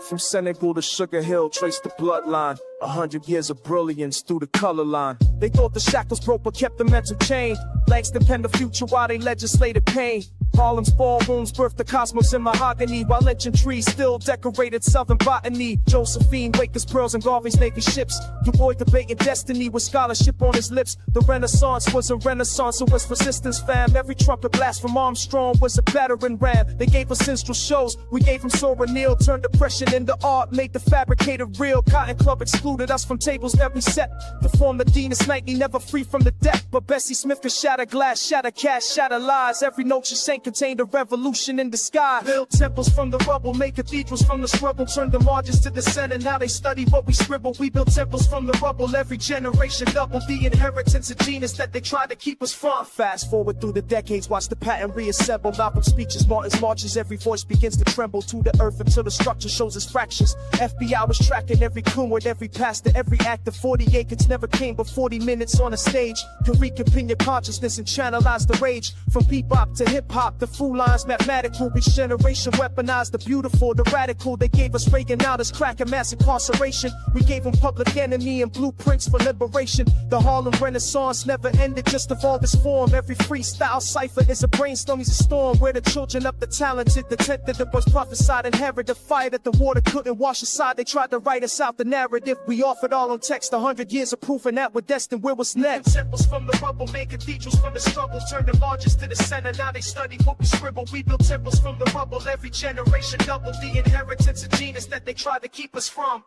From Senegal to Sugar Hill, trace the bloodline. 100 years of brilliance through the color line. They thought the shackles broke but kept the mental chain. Langston penned the future while they legislated pain. Harlem's ballrooms birthed the cosmos in mahogany, while lynching trees still decorated southern botany. Josephine, Wakers, pearls, and Garvey's Navy ships. Du Bois debating destiny with scholarship on his lips. The Renaissance was a renaissance, it was resistance, fam. Every trumpet blast from Armstrong was a battering ram. They gave us minstrel shows, we gave them Sora Neal. Turned depression into art, made the fabricated real. Cotton Club excluded us from tables every set. To form the Venus nightly, never free from the deck. But Bessie Smith could shatter glass, shatter cash, shatter lies. Every note she sang contained a revolution in the sky. Build temples from the rubble, make cathedrals from the struggle. Turn the margins to the center, now they study what we scribble. We build temples from the rubble, every generation double the inheritance of genius that they tried to keep us from. Fast forward through the decades, watch the pattern reassemble. Malcolm's speeches, Martin's marches, every voice begins to tremble to the earth until the structure shows its fractures. FBI was tracking every coon with every pastor, every actor. 40 acres never came but 40 minutes on a stage. Can reconvene your consciousness and channelize the rage. From bebop to hip-hop, the fool lines mathematical. Each generation weaponized the beautiful, the radical. They gave us Reagan, now there's crack and mass incarceration. We gave them Public Enemy and blueprints for liberation. The Harlem Renaissance never ended, just evolved its form. Every freestyle cipher is a brainstorm, is a storm. Where the children of the talented, the tent that the boys prophesied, inherit the fire that the water couldn't wash aside. They tried to write us out the narrative. We offered all on text, 100 years of proof, and that we're destined. Where was next? Temples from the rubble, made cathedrals from the struggle. Turned the largest to the center, now they study what we scribble. We built temples from the rubble, every generation double the inheritance of genius that they tried to keep us from.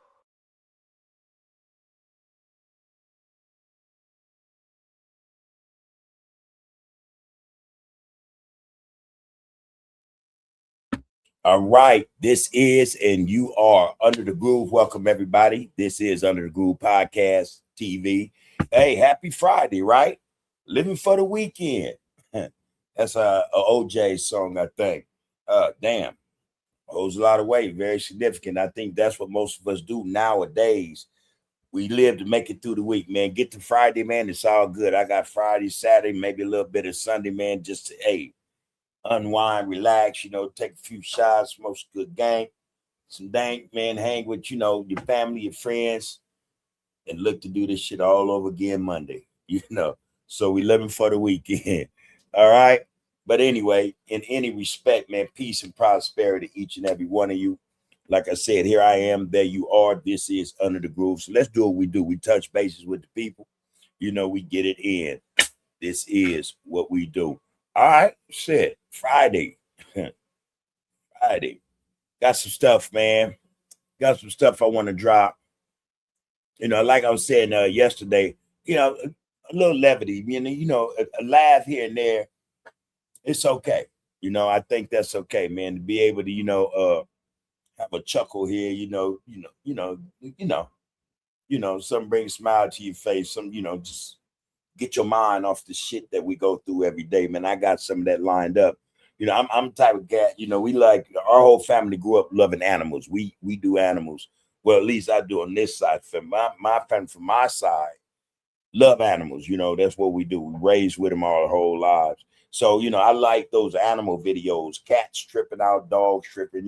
All right, this is, and you are Under the Groove. Welcome, everybody. This is Under the Groove Podcast TV. Hey, happy Friday, right? Living for the weekend. That's a OJ song, I think. Damn, holds a lot of weight, very significant. I think that's what most of us do nowadays. We live to make it through the week, man. Get to Friday, man, it's all good. I got Friday, Saturday, maybe a little bit of Sunday, man, just to, hey, unwind, relax, take a few shots, smoke some good gang, some dank, man, hang with, your family, your friends, and look to do this shit all over again Monday, So we living for the weekend. All right. But anyway, in any respect, man, peace and prosperity to each and every one of you. Like I said, here I am, there you are. This is Under the Groove. So let's do what we do. We touch bases with the people. We get it in. This is what we do. All right, shit. Friday. Friday. Got some stuff, man. Got some stuff I want to drop. Like I was saying yesterday, a little levity, a laugh here and there. It's okay. I think that's okay, man, to be able to, have a chuckle here, some bring a smile to your face, some, just get your mind off the shit that we go through every day, man. I got some of that lined up. I'm the type of guy, we like, our whole family grew up loving animals. We do animals. Well, at least I do on this side. For my family, from my side, love animals. That's what we do. We raised with them our whole lives. So, I like those animal videos, cats tripping out, dogs tripping,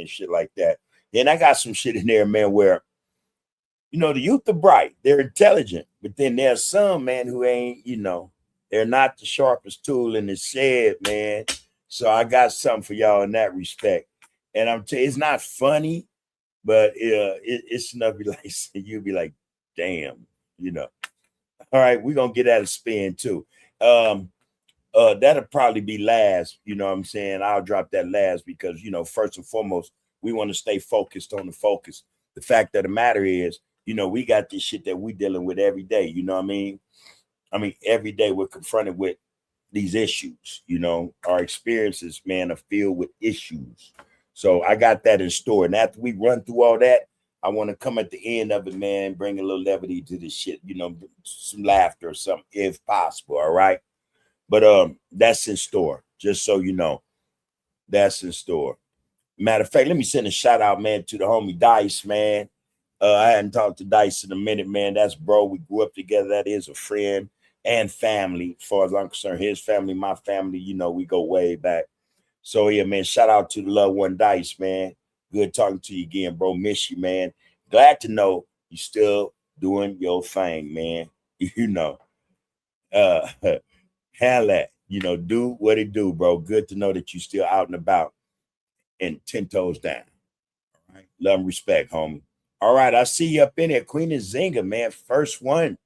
shit like that. Then I got some shit in there, man, where, the youth are bright, they're intelligent, but then there's some, man, who ain't, they're not the sharpest tool in the shed, man. So I got something for y'all in that respect. And I'm telling you, it's not funny, but it's enough to be like, you'll be like, damn, All right, we're going to get at a spin too. That'll probably be last, what I'm saying? I'll drop that last because, first and foremost, we want to stay focused on the focus. The fact of the matter is, we got this shit that we dealing with every day. You know what I mean? Every day we're confronted with these issues, our experiences, man, are filled with issues. So I got that in store. And after we run through all that, I want to come at the end of it, man, bring a little levity to this shit, some laughter or something, if possible. All right. But that's in store, just so you know. That's in store. Matter of fact, let me send a shout out, man, to the homie Dice, man. I hadn't talked to Dice in a minute, man. That's bro. We grew up together. That is a friend and family, as far as I'm concerned. His family, my family, we go way back. So yeah, man, shout out to the loved one Dice, man. Good talking to you again, bro. Miss you, man. Glad to know you still doing your thing, man. You know, uh, handle that. You know, do what it do, bro. Good to know that you still out and about and 10 toes down. All right. Love and respect, homie. All right. I see you up in there. Queen of Zinga, man. First one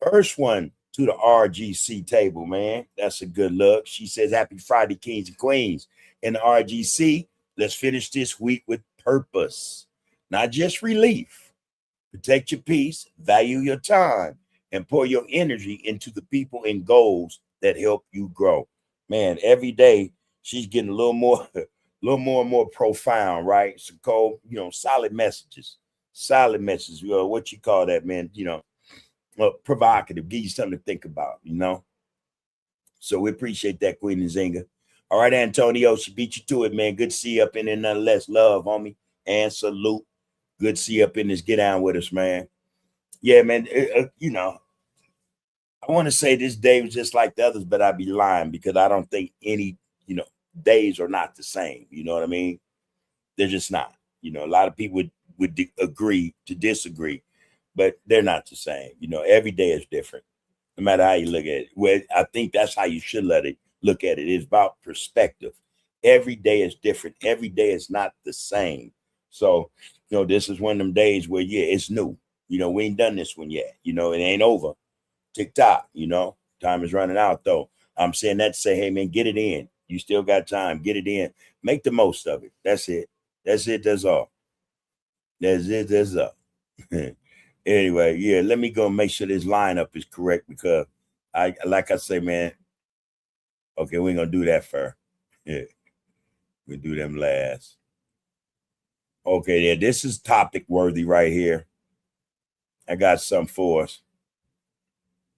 to the RGC table, man. That's a good look. She says, Happy Friday, Kings and Queens. In the RGC, let's finish this week with purpose, not just relief. Protect your peace, value your time, and pour your energy into the people and goals that help you grow. Man, every day she's getting a little more, a little more and more profound, right? So called, solid messages. Solid messages. What you call that, man? Provocative, give you something to think about. So we appreciate that, Queen Nzinga. All right, Antonio, she beat you to it, man. Good to see you up in there, nonetheless. Love, homie, and salute. Good to see you up in this. Get down with us, man. Yeah, man. I want to say this day was just like the others, but I'd be lying because I don't think any, days are not the same. You know what I mean? They're just not. A lot of people would agree to disagree, but they're not the same. Every day is different, no matter how you look at it. Well, I think that's how you should look at it. It's about perspective. Every day is different. Every day is not the same. So, this is one of them days where, yeah, it's new. We ain't done this one yet. It ain't over. TikTok, time is running out, though. I'm saying that to say, hey, man, get it in. You still got time. Get it in. Make the most of it. That's it. That's it. That's all. That's it. That's all. Anyway, yeah, let me go make sure this lineup is correct because like I say, man, okay, we ain't gonna do that first. Yeah, we do them last. Okay, yeah, this is topic worthy right here. I got some for us.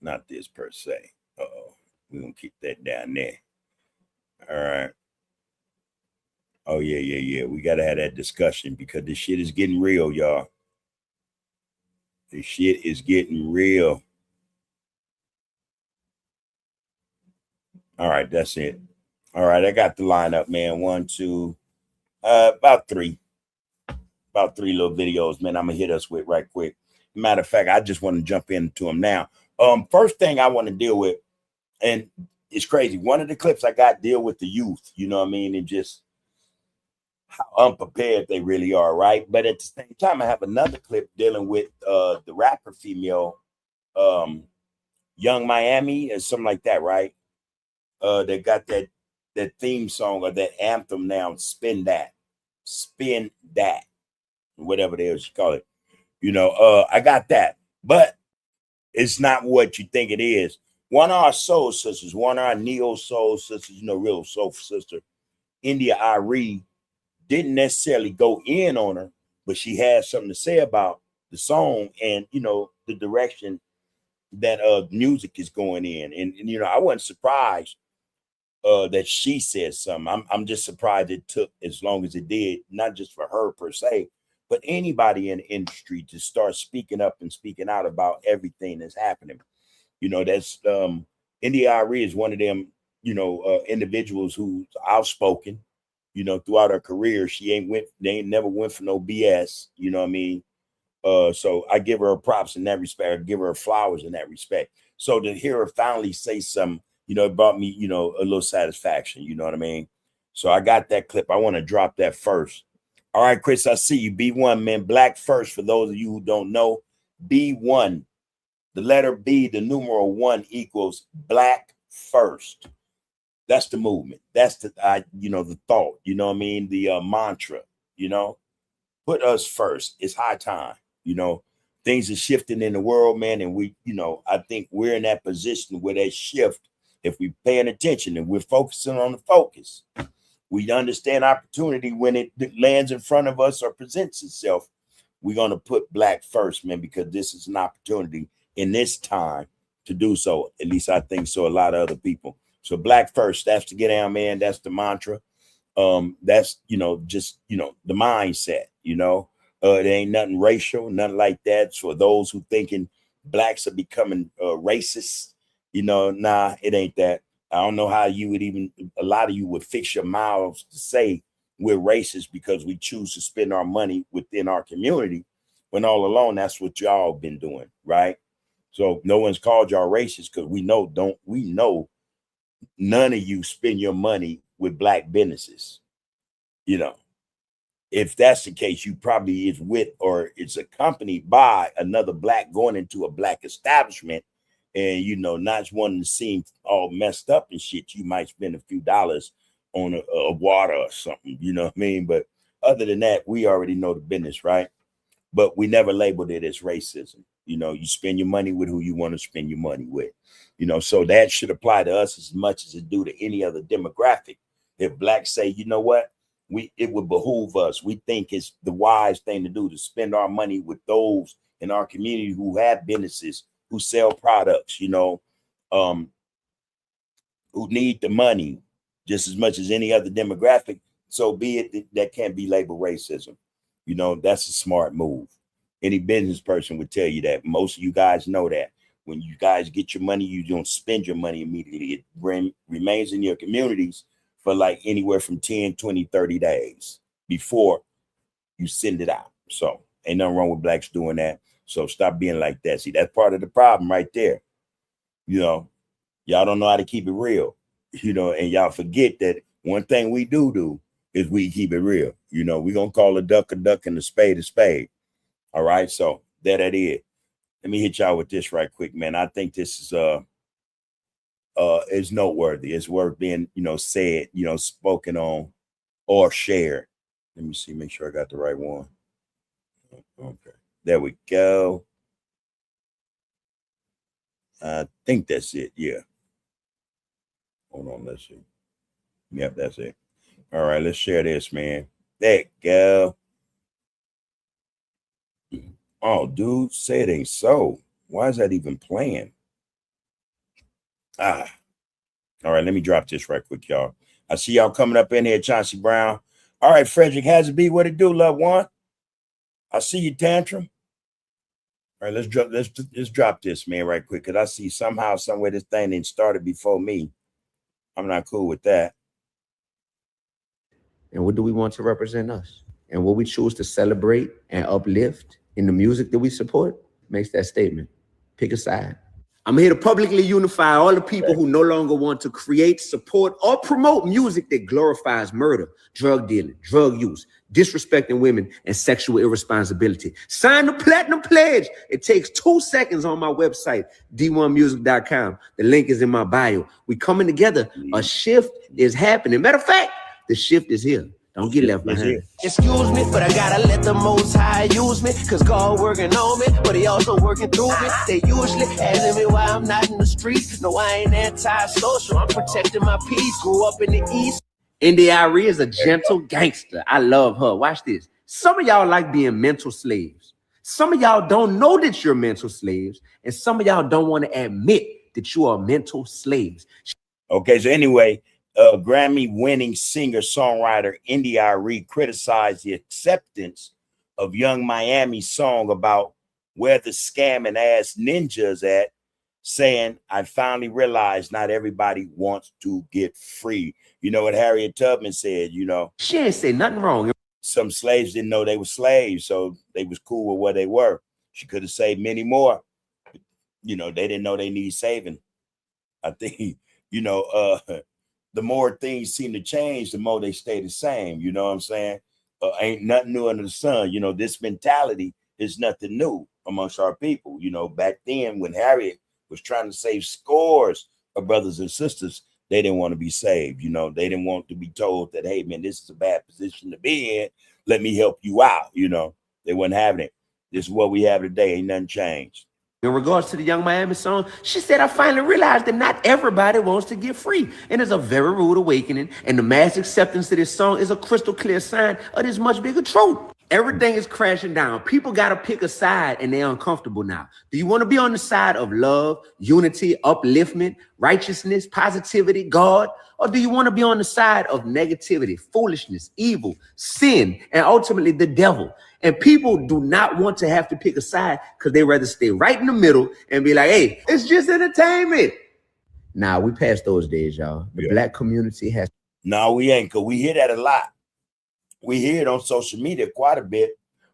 Not this per se. Uh-oh. We're gonna keep that down there. All right. Oh, yeah. We gotta have that discussion because this shit is getting real, y'all. This shit is getting real. All right, that's it. All right, I got the lineup, man. One, two, about three little videos, man. I'm gonna hit us with right quick. Matter of fact, I just want to jump into them now. First thing I want to deal with, and it's crazy. One of the clips I got deal with the youth, you know what I mean, and just how unprepared they really are, right? But at the same time, I have another clip dealing with the rapper female, Young Miami, or something like that, right? They got that theme song or that anthem now, spin that, whatever the hell you call it. I got that, but it's not what you think it is. One of our soul sisters, one of our neo soul sisters, real soul sister, India Ari, didn't necessarily go in on her, but she had something to say about the song and the direction that music is going in. And I wasn't surprised that she said something. I'm just surprised it took as long as it did, not just for her per se, but anybody in the industry to start speaking up and speaking out about everything that's happening. That's India Ari is one of them, individuals who's outspoken, throughout her career. They ain't never went for no BS, you know what I mean? So I give her props in that respect. I give her flowers in that respect. So to hear her finally say something, it brought me, a little satisfaction, you know what I mean? So I got that clip. I want to drop that first. All right, Chris, I see you. B1, man. Black first, for those of you who don't know. B1. The letter B, the numeral 1 equals black first. That's the movement. That's the thought, you know what I mean? The mantra, put us first. It's high time, things are shifting in the world, man. And we, I think we're in that position where that shift, if we're paying attention and we're focusing on the focus, we understand opportunity when it lands in front of us or presents itself. We're going to put black first, man, because this is an opportunity in this time to do so. At least I think so. A lot of other people. So black first, that's to get down, man. That's the mantra. That's, just, the mindset, it ain't nothing racial, nothing like that. For those who thinking blacks are becoming racist, nah, it ain't that. I don't know how you would a lot of you would fix your mouths to say we're racist because we choose to spend our money within our community, when all along that's what y'all been doing, right? So no one's called y'all racist because we know none of you spend your money with black businesses. You know, if that's the case, you probably is with or it's accompanied by another black going into a black establishment, and not wanting to seem all messed up and shit. You might spend a few dollars on a water or something, you know what I mean? But other than that, we already know the business, right? But we never labeled it as racism. You spend your money with who you want to spend your money with. So that should apply to us as much as it do to any other demographic. If blacks say, you know what, it would behoove us. We think it's the wise thing to do to spend our money with those in our community who have businesses, who sell products, who need the money just as much as any other demographic. So be it. That can't be labeled racism. That's a smart move. Any business person would tell you that. Most of you guys know that. When you guys get your money, you don't spend your money immediately. It remains in your communities for like anywhere from 10, 20, 30 days before you send it out. So ain't nothing wrong with blacks doing that. So stop being like that. See, that's part of the problem right there. Y'all don't know how to keep it real, and y'all forget that one thing we do is we keep it real. We're going to call a duck and a spade a spade. All right. So that is. Let me hit y'all with this right quick, man. I think this is noteworthy. It's worth being, said, spoken on or shared. Let me see, make sure I got the right one. Okay. There we go. I think that's it. Yeah. Hold on. Let's see. Yep, that's it. All right, let's share this, man. There you go. Oh, dude, say it ain't so. Why is that even playing? All right, let me drop this right quick, y'all. I see y'all coming up in here, Chauncey Brown. All right, Frederick has it be what it do, loved one. I see you, Tantrum. All right, let's drop this, man, right quick, because I see somehow, somewhere this thing didn't started before me. I'm not cool with that. And what do we want to represent us? And what we choose to celebrate and uplift in the music that we support makes that statement. Pick a side. I'm here to publicly unify all the people who no longer want to create, support, or promote music that glorifies murder, drug dealing, drug use, disrespecting women, and sexual irresponsibility. Sign the Platinum Pledge. It takes 2 seconds on my website, d1music.com. The link is in my bio. We coming together. A shift is happening. Matter of fact, the shift is here. Don't get left behind. Excuse me, but I gotta let the Most High use me, cause God working on me, but he also working through me. They usually asking me why I'm not in the streets. No, I ain't anti-social, I'm protecting my peace. Grew up in the East. NDRE is a gentle gangster. I love her. Watch this. Some of y'all like being mental slaves. Some of y'all don't know that you're mental slaves, and some of y'all don't want to admit that you are mental slaves. Okay, so anyway, Grammy-winning singer-songwriter NDRE criticized the acceptance of Young Miami's song about where the scamming ass ninjas at, saying, I finally realized not everybody wants to get free. You know what Harriet Tubman said, She ain't say nothing wrong. Some slaves didn't know they were slaves, so they was cool with where they were. She could have saved many more. They didn't know they need saving. I think, the more things seem to change, the more they stay the same. You know what I'm saying? Ain't nothing new under the sun. This mentality is nothing new amongst our people. Back then when Harriet was trying to save scores of brothers and sisters, they didn't want to be saved. They didn't want to be told that, hey, man, this is a bad position to be in. Let me help you out. They wasn't having it. This is what we have today. Ain't nothing changed. In regards to the Young Miami song, she said, I finally realized that not everybody wants to get free. And it's a very rude awakening. And the mass acceptance of this song is a crystal clear sign of this much bigger truth. Everything is crashing down. People got to pick a side and they're uncomfortable now. Do you want to be on the side of love, unity, upliftment, righteousness, positivity, God? Or do you want to be on the side of negativity, foolishness, evil, sin, and ultimately the devil? And people do not want to have to pick a side because they rather stay right in the middle and be like, hey, it's just entertainment. Nah, we passed those days, y'all. The black community has. No, we ain't, because we hear that a lot. we hear it on social media quite a bit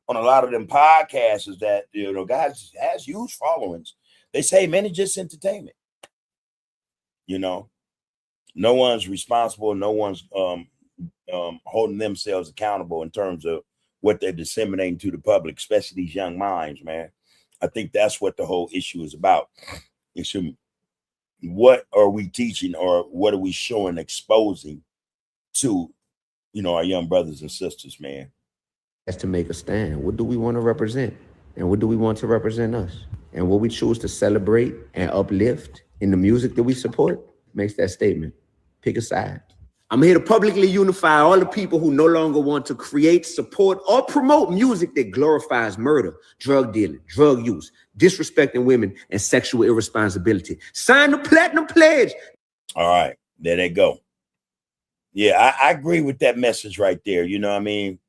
on a lot of them podcasts is that, guys has huge followings. They say, man, it's just entertainment. No one's responsible. No one's holding themselves accountable in terms of what they're disseminating to the public, especially these young minds, man. I think that's what the whole issue is about. What are we teaching or what are we showing, exposing to, our young brothers and sisters, man? That's to make a stand. What do we want to represent? And what do we want to represent us? And what we choose to celebrate and uplift in the music that we support makes that statement. Pick a side. I'm here to publicly unify all the people who no longer want to create, support, or promote music that glorifies murder, drug dealing, drug use, disrespecting women, and sexual irresponsibility. Sign the Platinum Pledge. All right, there they go. Yeah, I agree with that message right there. You know what I mean?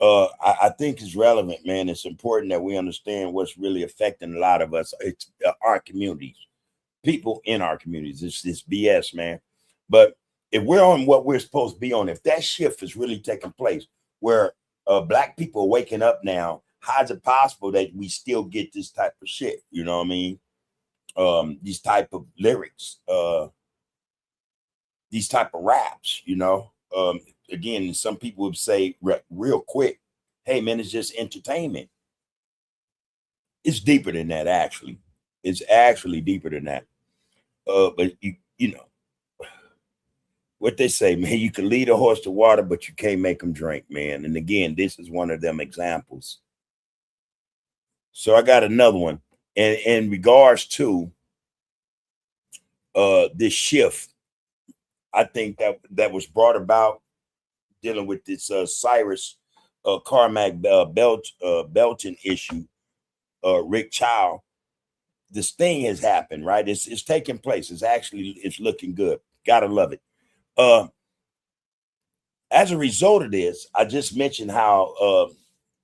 I think it's relevant, man. It's important that we understand what's really affecting a lot of us. It's our communities, people in our communities. It's this BS, man. But if we're on what we're supposed to be on, if that shift is really taking place where black people are waking up now, how is it possible that we still get this type of shit? You know what I mean? These type of lyrics, these type of raps, again, some people would say real quick, hey, man, it's just entertainment. It's deeper than that, actually. It's actually deeper than that. But, what they say, man, you can lead a horse to water, but you can't make them drink, man. And again, this is one of them examples. So I got another one. And in regards to this shift, I think that was brought about dealing with this Cyrus Carmack Belton issue, Rick Child. This thing has happened, right? It's taking place. It's looking good. Gotta love it. As a result of this, I just mentioned how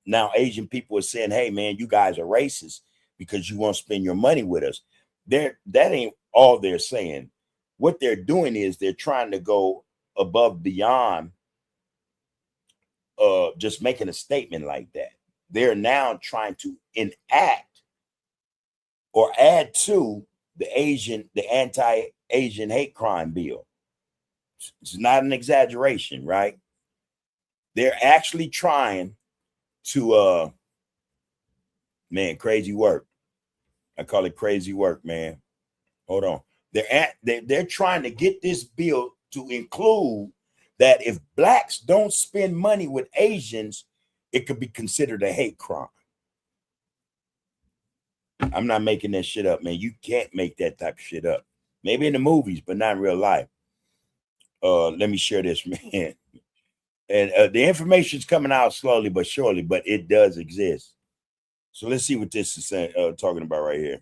now Asian people are saying, hey, man, you guys are racist because you won't spend your money with us. That ain't all they're saying. What they're doing is they're trying to go above beyond just making a statement like that. They're now trying to enact or add to the anti-Asian hate crime bill. It's not an exaggeration, right? They're actually trying to man, crazy work. I call it crazy work, man. Hold on. They're trying to get this bill to include that if blacks don't spend money with Asians, it could be considered a hate crime. I'm not making that shit up, man. You can't make that type of shit up. Maybe in the movies, but not in real life. Let me share this, man. And the information is coming out slowly but surely, but it does exist. So let's see what this is talking about right here.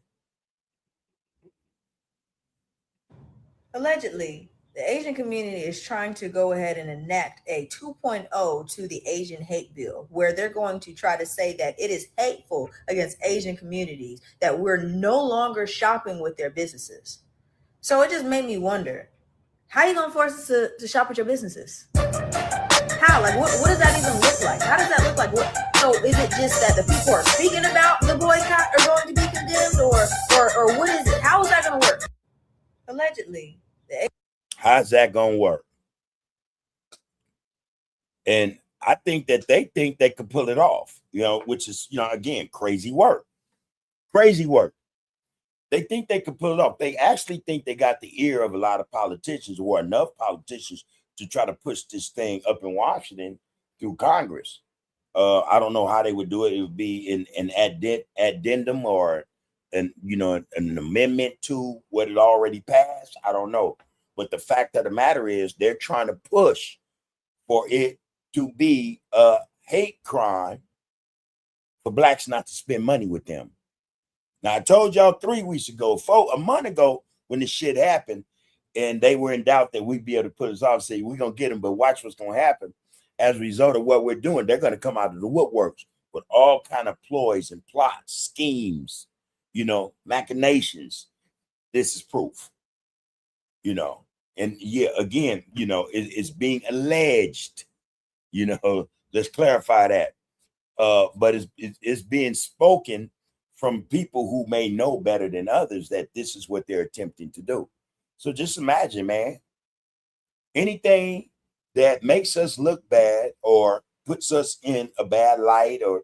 Allegedly, the Asian community is trying to go ahead and enact a 2.0 to the Asian hate bill, where they're going to try to say that it is hateful against Asian communities, that we're no longer shopping with their businesses. So it just made me wonder, how are you going to force us to shop with your businesses? How? Like, what does that even look like? How does that look like? So is it just that the people who are speaking about the boycott are going to be condemned, or what is it? How is that going to work? Allegedly. How's that going to work? And I think that they think they could pull it off, which is, again, crazy work. Crazy work. They think they could pull it off. They actually think they got the ear of a lot of politicians, or enough politicians, to try to push this thing up in Washington through Congress. I don't know how they would do it. It would be an addendum or an amendment to what had already passed. I don't know. But the fact of the matter is they're trying to push for it to be a hate crime for blacks not to spend money with them. Now, I told y'all 3 weeks ago, a month ago, when this shit happened, and they were in doubt that we'd be able to put us off and say, we're going to get them, but watch what's going to happen. As a result of what we're doing, they're going to come out of the woodworks with all kind of ploys and plots, schemes, machinations. This is proof, and yeah, again, it's being alleged, Let's clarify that. But it's being spoken from people who may know better than others that this is what they're attempting to do. So just imagine, man, anything that makes us look bad or puts us in a bad light, or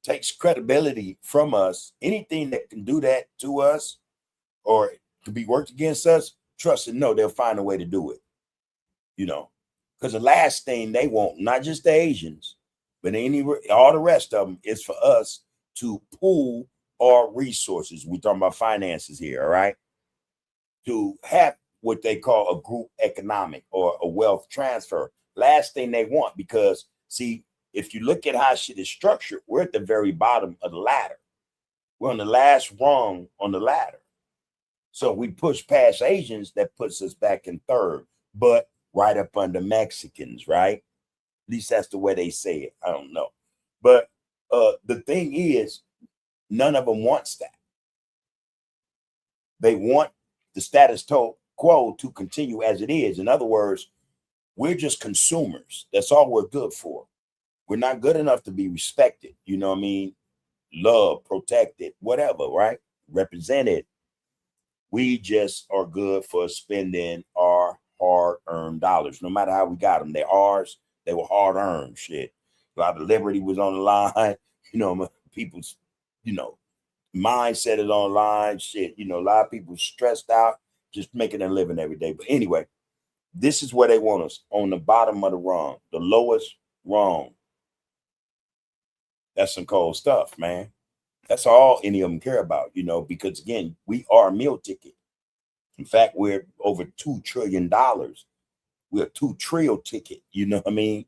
takes credibility from us, anything that can do that to us or to be worked against us, trust and know they'll find a way to do it. Because the last thing they want, not just the Asians, but all the rest of them, is for us to pool our resources. We're talking about finances here, all right? To have what they call a group economic or a wealth transfer. Last thing they want, because see, if you look at how shit is structured, we're at the very bottom of the ladder. We're on the last rung on the ladder. So we push past Asians, that puts us back in third, but right up under Mexicans, right? At least that's the way they say it. I don't know. But the thing is, none of them wants that. They want the status quo to continue as it is. In other words, we're just consumers. That's all we're good for. We're not good enough to be respected. You know what I mean? Loved, protected, whatever, right? Represented. We just are good for spending our hard-earned dollars. No matter how we got them, they're ours. They were hard-earned shit. A lot of liberty was on the line. People's, mindset is on the line. Shit, a lot of people stressed out, just making a living every day. But anyway, this is where they want us, on the bottom of the rung, the lowest rung. That's some cold stuff, man. That's all any of them care about, because again, we are a meal ticket. In fact, we're over $2 trillion. We're a 2 trill ticket. You know what I mean?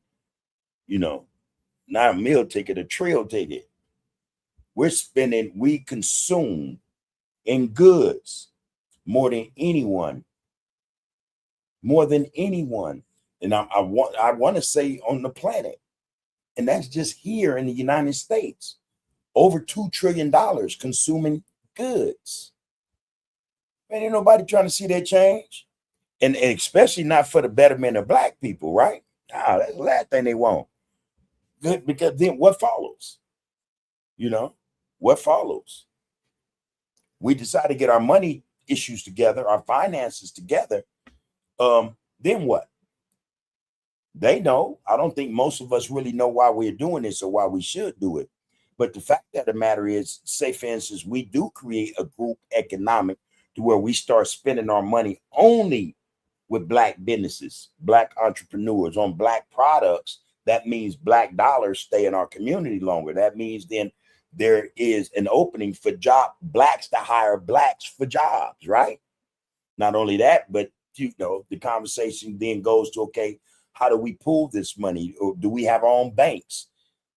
Not a meal ticket, a trill ticket. We consume in goods more than anyone. And I want to say on the planet. And that's just here in the United States. Over $2 trillion consuming goods. Man, ain't nobody trying to see that change. And especially not for the betterment of black people, right? That's the last thing they want. Good, because then what follows? What follows? We decide to get our money issues together, our finances together. Then what? They know. I don't think most of us really know why we're doing this or why we should do it. But the fact of the matter is, say, for instance, we do create a group economic to where we start spending our money only with black businesses, black entrepreneurs, on black products. That means black dollars stay in our community longer. That means then there is an opening for blacks to hire blacks for jobs, right? Not only that, but the conversation then goes to, okay, how do we pool this money? Or do we have our own banks?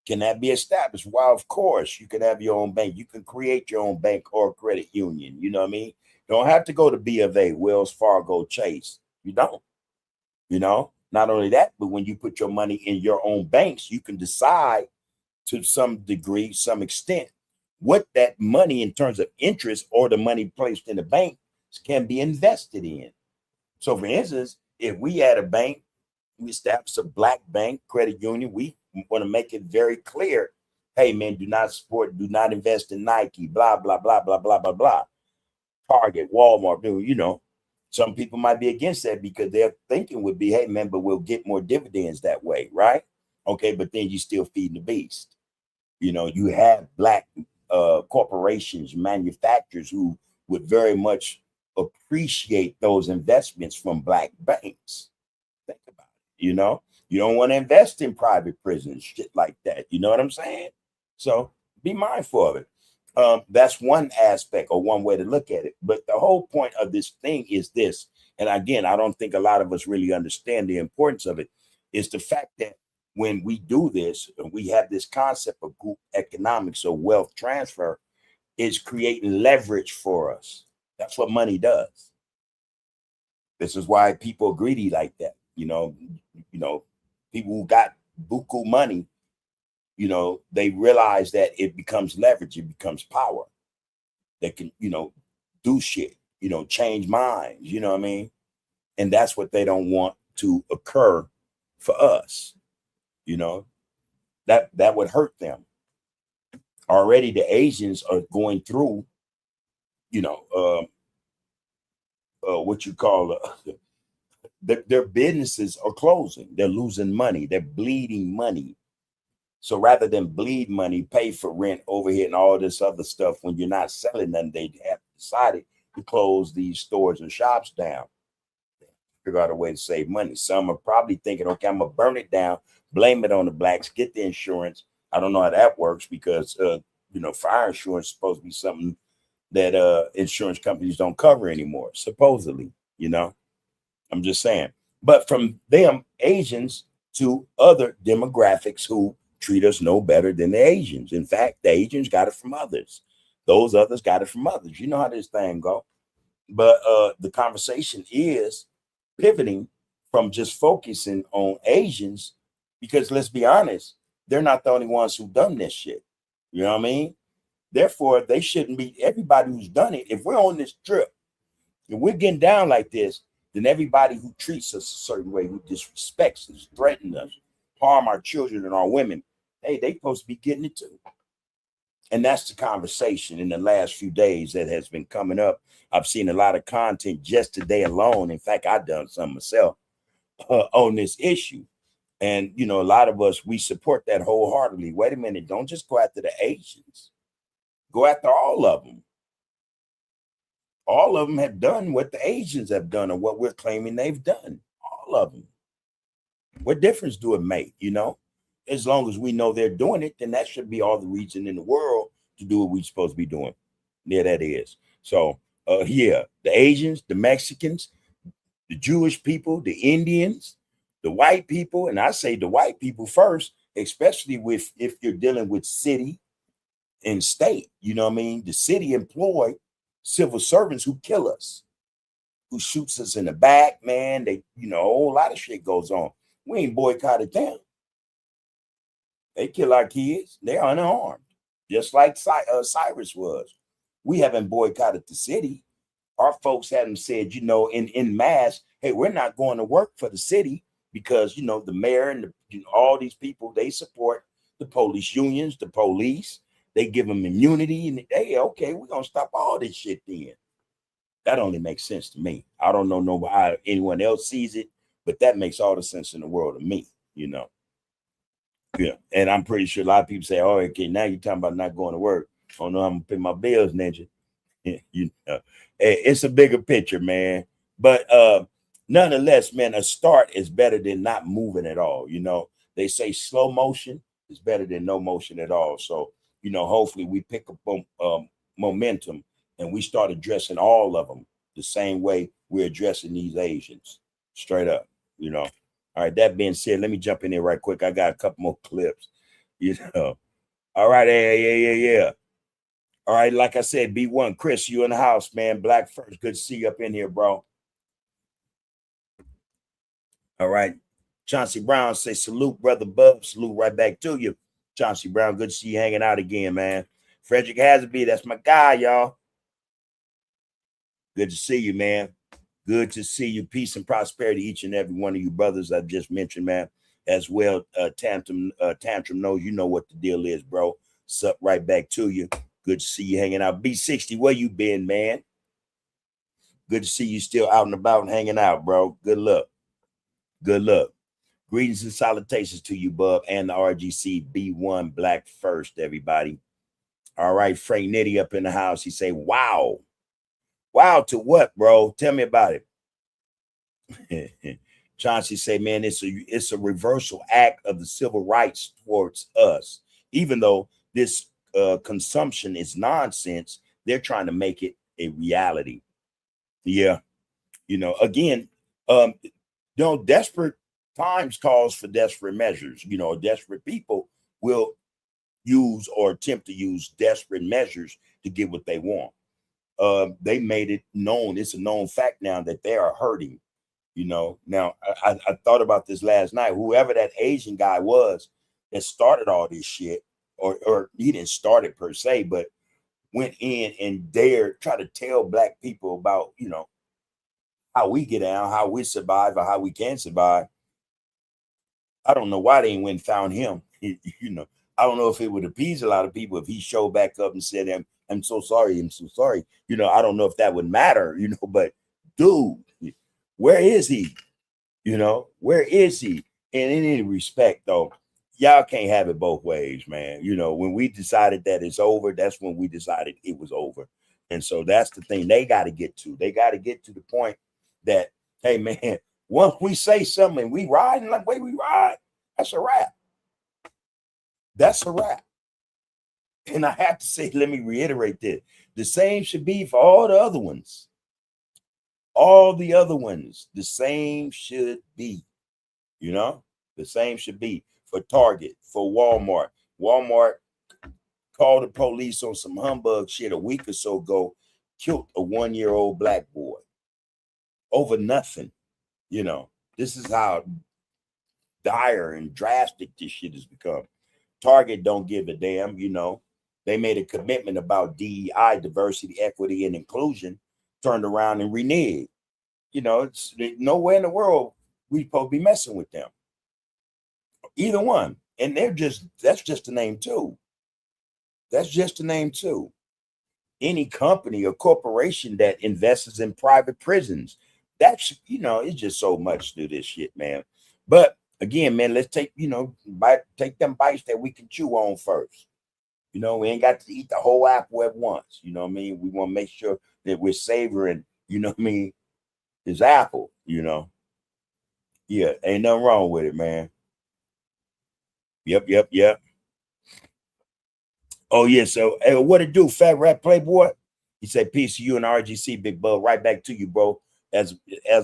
Can that be established? Well, of course, you can have your own bank. You can create your own bank or credit union. You know what I mean? You don't have to go to B of A, Wells Fargo, Chase. You don't. Not only that, but when you put your money in your own banks, you can decide to some degree, some extent, what that money in terms of interest or the money placed in the bank can be invested in. So, for instance, if we had a bank, we established a black bank credit union, we want to make it very clear, hey, man, do not invest in Nike, blah, blah, blah, blah, blah, blah, blah. Target, Walmart, some people might be against that because their thinking would be, hey, man, but we'll get more dividends that way, right? Okay, but then you still feeding the beast. You have black corporations, manufacturers who would very much appreciate those investments from black banks. Think about it. You don't want to invest in private prisons, shit like that. You know what I'm saying? So be mindful of it. That's one aspect or one way to look at it. But the whole point of this thing is this. And again, I don't think a lot of us really understand the importance of it, is the fact that when we do this, we have this concept of group economics or wealth transfer, is creating leverage for us. That's what money does. This is why people are greedy like that. People who got buku money, they realize that it becomes leverage, it becomes power. They can, do shit, change minds, you know what I mean? And that's what they don't want to occur for us. You know, that would hurt them. Already the Asians are going through, you know, what you call their businesses are closing. They're losing money. They're bleeding money. So rather than bleed money, pay for rent, overhead, and all this other stuff, when you're not selling them, they have decided to close these stores and shops down. Figure out a way to save money. Some are probably thinking, okay, I'm gonna burn it down, blame it on the blacks, get the insurance. I don't know how that works because you know, fire insurance is supposed to be something that insurance companies don't cover anymore, supposedly. You know, I'm just saying. But from them Asians to other demographics who treat us no better than the Asians. In fact, the Asians got it from others. Those others got it from others. You know how this thing go. But the conversation is pivoting from just focusing on Asians, because let's be honest, they're not the only ones who've done this shit. You know what I mean? Therefore, they shouldn't be everybody who's done it. If we're on this trip and we're getting down like this, then everybody who treats us a certain way, who disrespects us, threatens us, harm our children and our women, hey, they supposed to be getting it too. And that's the conversation in the last few days that has been coming up. I've seen a lot of content just today alone. In fact, I've done some myself on this issue. And, you know, a lot of us, we support that wholeheartedly. Wait a minute. Don't just go after the Asians. Go after all of them. All of them have done what the Asians have done or what we're claiming they've done. All of them. What difference do it make, you know? As long as we know they're doing it, then that should be all the reason in the world to do what we're supposed to be doing. Yeah, that is. So, yeah, the Asians, the Mexicans, the Jewish people, the Indians, the white people, and I say the white people first, especially if you're dealing with city and state. You know what I mean? The city employ civil servants who kill us, who shoots us in the back, man. They, you know, a whole lot of shit goes on. We ain't boycotted them. They kill our kids. They're unarmed, just like Cyrus was. We haven't boycotted the city. Our folks haven't said, you know, in mass, hey, we're not going to work for the city because, you know, the mayor and all these people, they support the police unions, the police. They give them immunity. And hey, okay, we're going to stop all this shit then. That only makes sense to me. I don't know how anyone else sees it, but that makes all the sense in the world to me, you know. Yeah, and I'm pretty sure a lot of people say, "Oh, okay, now you're talking about not going to work. I don't know how I'm gonna pay my bills, ninja." You know, it's a bigger picture, man. But nonetheless, man, a start is better than not moving at all. You know, they say slow motion is better than no motion at all. So, you know, hopefully we pick up momentum and we start addressing all of them the same way we're addressing these Asians, straight up. You know. All right, that being said, let me jump in there right quick. I got a couple more clips, you know. All right, yeah. All right, like I said, B1, Chris, you in the house, man. Black first, good to see you up in here, bro. All right, Chauncey Brown say salute, brother Bub. Salute right back to you, Chauncey Brown. Good to see you hanging out again, man. Frederick Hasby, that's my guy, y'all. Good to see you, man. Good to see you. Peace and prosperity, each and every one of you brothers I just mentioned, man. As well, Tantrum knows you know what the deal is, bro. Sup right back to you. Good to see you hanging out. B60, where you been, man? Good to see you still out and about and hanging out, bro. Good luck. Good luck. Greetings and salutations to you, Bub, and the RGC B1 Black First, everybody. All right, Frank Nitty up in the house. He say, wow. Wow to what, bro? Tell me about it. Chauncey say, man, it's a reversal act of the civil rights towards us. Even though this consumption is nonsense, they're trying to make it a reality. Yeah. You know, again, desperate times calls for desperate measures. You know, desperate people will use or attempt to use desperate measures to get what they want. They made it known. It's a known fact now that they are hurting. You know, now I thought about this last night. Whoever that Asian guy was that started all this shit, or he didn't start it per se, but went in and dared try to tell black people about, you know, how we get down, how we survive, or how we can survive. I don't know why they ain't went and found him. You know, I don't know if it would appease a lot of people if he showed back up and said, I'm so sorry. I'm so sorry. You know, I don't know if that would matter, you know, but dude, where is he? You know, where is he? And in any respect, though, y'all can't have it both ways, man. You know, when we decided that it's over, that's when we decided it was over. And so that's the thing they got to get to. They got to get to the point that, hey, man, once we say something and we ride and like way we ride, that's a wrap. That's a wrap. And I have to say, let me reiterate this. The same should be for all the other ones. All the other ones, the same should be. You know, the same should be for Target, for Walmart. Walmart called the police on some humbug shit a week or so ago, killed a 1-year-old black boy over nothing. You know, this is how dire and drastic this shit has become. Target don't give a damn. You know, they made a commitment about DEI, diversity, equity, and inclusion, turned around and reneged. You know, it's nowhere in the world we supposed to be messing with them. Either one. And that's just the name too. That's just the name too. Any company or corporation that invests in private prisons, that's, you know, it's just so much to this shit, man. But again, man, let's take, you know, take them bites that we can chew on first. You know, we ain't got to eat the whole apple at once. You know what I mean? We want to make sure that we're savoring, you know what I mean, this apple, you know. Yeah, ain't nothing wrong with it, man. Yep. Oh, yeah. So, hey, what it do, Fat Rat Playboy? He said, peace to you and RGC, Big Bug. Right back to you, bro. As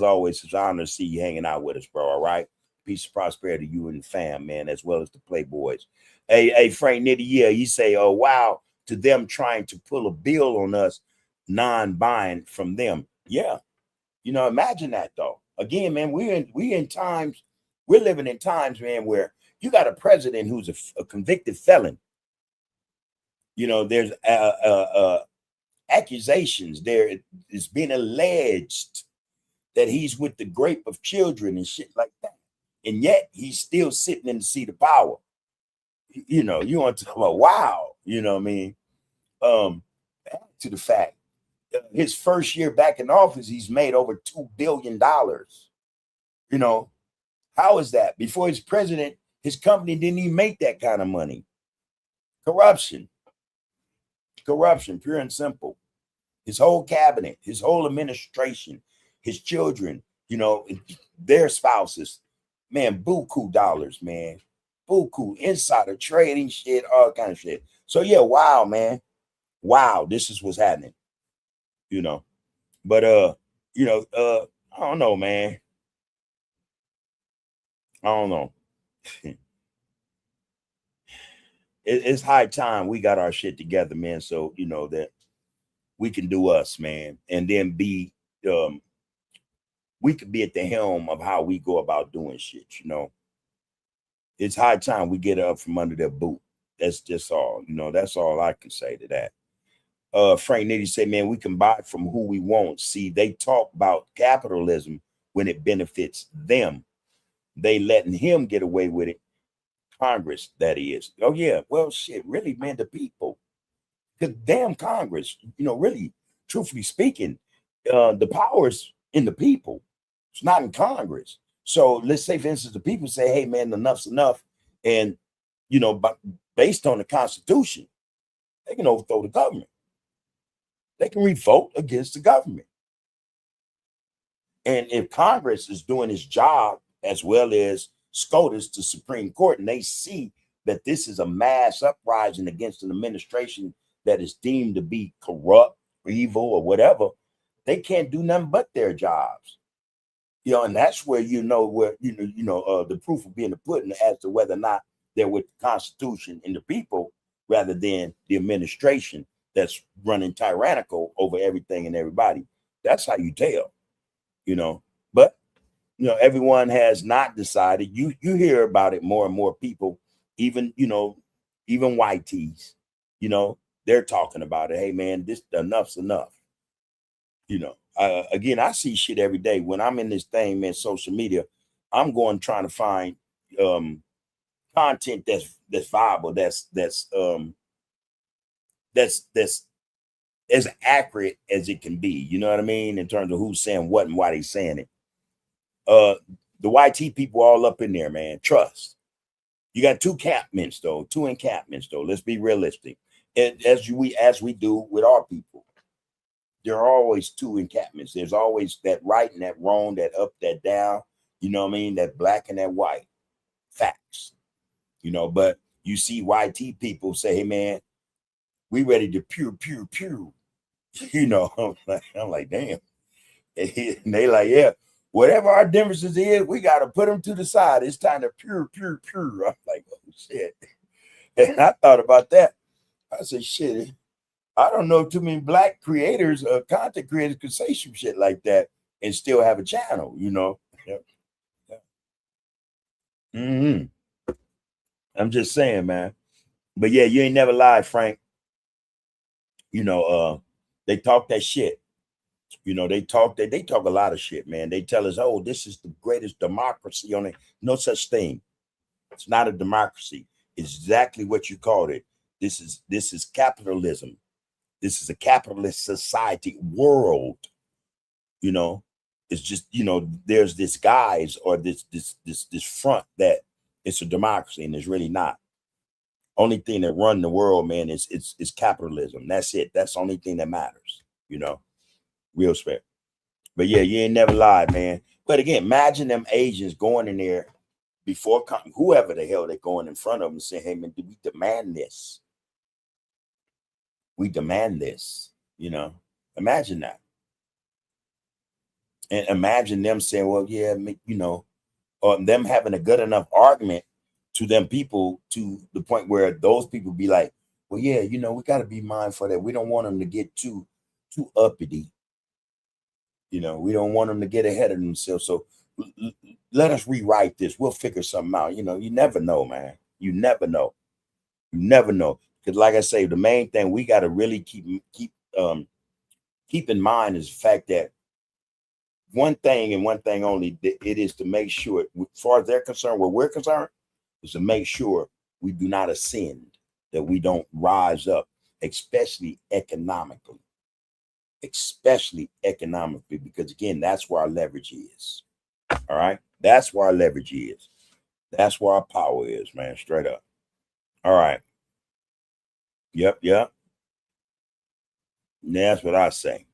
always, it's an honor to see you hanging out with us, bro. All right. Peace and prosperity to you and the fam, man, as well as the Playboys. Hey, Frank Nitty, yeah, you say, oh, wow, to them trying to pull a bill on us, non-buying from them. Yeah. You know, imagine that, though. Again, man, we're living in times, man, where you got a president who's a convicted felon. You know, there's accusations. There is being alleged that he's with the grape of children and shit like that. And yet he's still sitting in the seat of power. You know, you want to talk about, wow, you know what I mean? To the fact, his first year back in office, he's made over $2 billion. You know, how is that? Before he's president, his company didn't even make that kind of money. Corruption, pure and simple. His whole cabinet, his whole administration, his children, you know, their spouses, man, buku dollars, man. Buku, insider trading shit, all kind of shit. So yeah, wow, man. Wow, this is what's happening. You know. But you know, I don't know, man. I don't know. It's high time we got our shit together, man. So you know that we can do us, man, and then be we could be at the helm of how we go about doing shit. You know, it's high time we get up from under their boot. That's just all. You know, that's all I can say to that. Frank Nitty said, man, we can buy from who we want. See, they talk about capitalism when it benefits them. They letting him get away with it. Congress, that is. Oh, yeah. Well, shit, really, man, the people. Because damn Congress, you know, really, truthfully speaking, the power's in the people. It's not in Congress. So let's say, for instance, the people say, hey, man, enough's enough. And, you know, but based on the Constitution, they can overthrow the government. They can revolt against the government. And if Congress is doing its job as well as SCOTUS, the Supreme Court, and they see that this is a mass uprising against an administration that is deemed to be corrupt or evil or whatever, they can't do nothing but their jobs. You know, and that's where you know where the proof will be in the pudding as to whether or not they're with the Constitution and the people rather than the administration that's running tyrannical over everything and everybody. That's how you tell, you know. But you know, everyone has not decided. You hear about it more and more people, even, you know, even white tees, you know, they're talking about it. Hey, man, this enough's enough. You know, again, I see shit every day when I'm in this thing, man, social media. I'm going trying to find content that's viable, that's as accurate as it can be. You know what I mean? In terms of who's saying what and why they saying it. The YT people all up in there, man. Trust. You got two encampments though. Let's be realistic. As we do with our people, there are always two encampments. There's always that right and that wrong, that up, that down. You know what I mean? That black and that white. Facts. You know, but you see YT people say, "Hey man, we ready to pew." You know, I'm like, damn. And they like, yeah, whatever our differences is, we got to put them to the side. It's time to pew. I'm like, oh shit. And I thought about that. I said, shit, I don't know too many black creators, content creators could say some shit like that and still have a channel, you know. Yeah. I'm just saying, man. But yeah, you ain't never lied, Frank. You know, they talk that shit. You know, they talk a lot of shit, man. They tell us, oh, this is the greatest democracy on it. No such thing. It's not a democracy. It's exactly what you called it. This is capitalism. This is a capitalist society world. You know, it's just, you know, there's this guise or this front that it's a democracy, and it's really not. Only thing that run the world, man, is capitalism. That's it. That's the only thing that matters, you know. Real spec. But yeah, you ain't never lied, man. But again, imagine them agents going in there before whoever the hell they're going in front of them and saying, hey man, we demand this. We demand this, you know. Imagine that. And imagine them saying, well, yeah, you know, or them having a good enough argument to them people to the point where those people be like, well, yeah, you know, we got to be mindful that we don't want them to get too uppity. You know, we don't want them to get ahead of themselves. So let us rewrite this. We'll figure something out. You know, you never know, man. You never know. You never know. Because like I say, the main thing we got to really keep in mind is the fact that one thing and one thing only, it is to make sure, as far as they're concerned, where we're concerned, is to make sure we do not ascend, that we don't rise up, especially economically. Because again, that's where our leverage is. All right, that's where our leverage is. That's where our power is, man. Straight up. All right. Yep. That's what I say.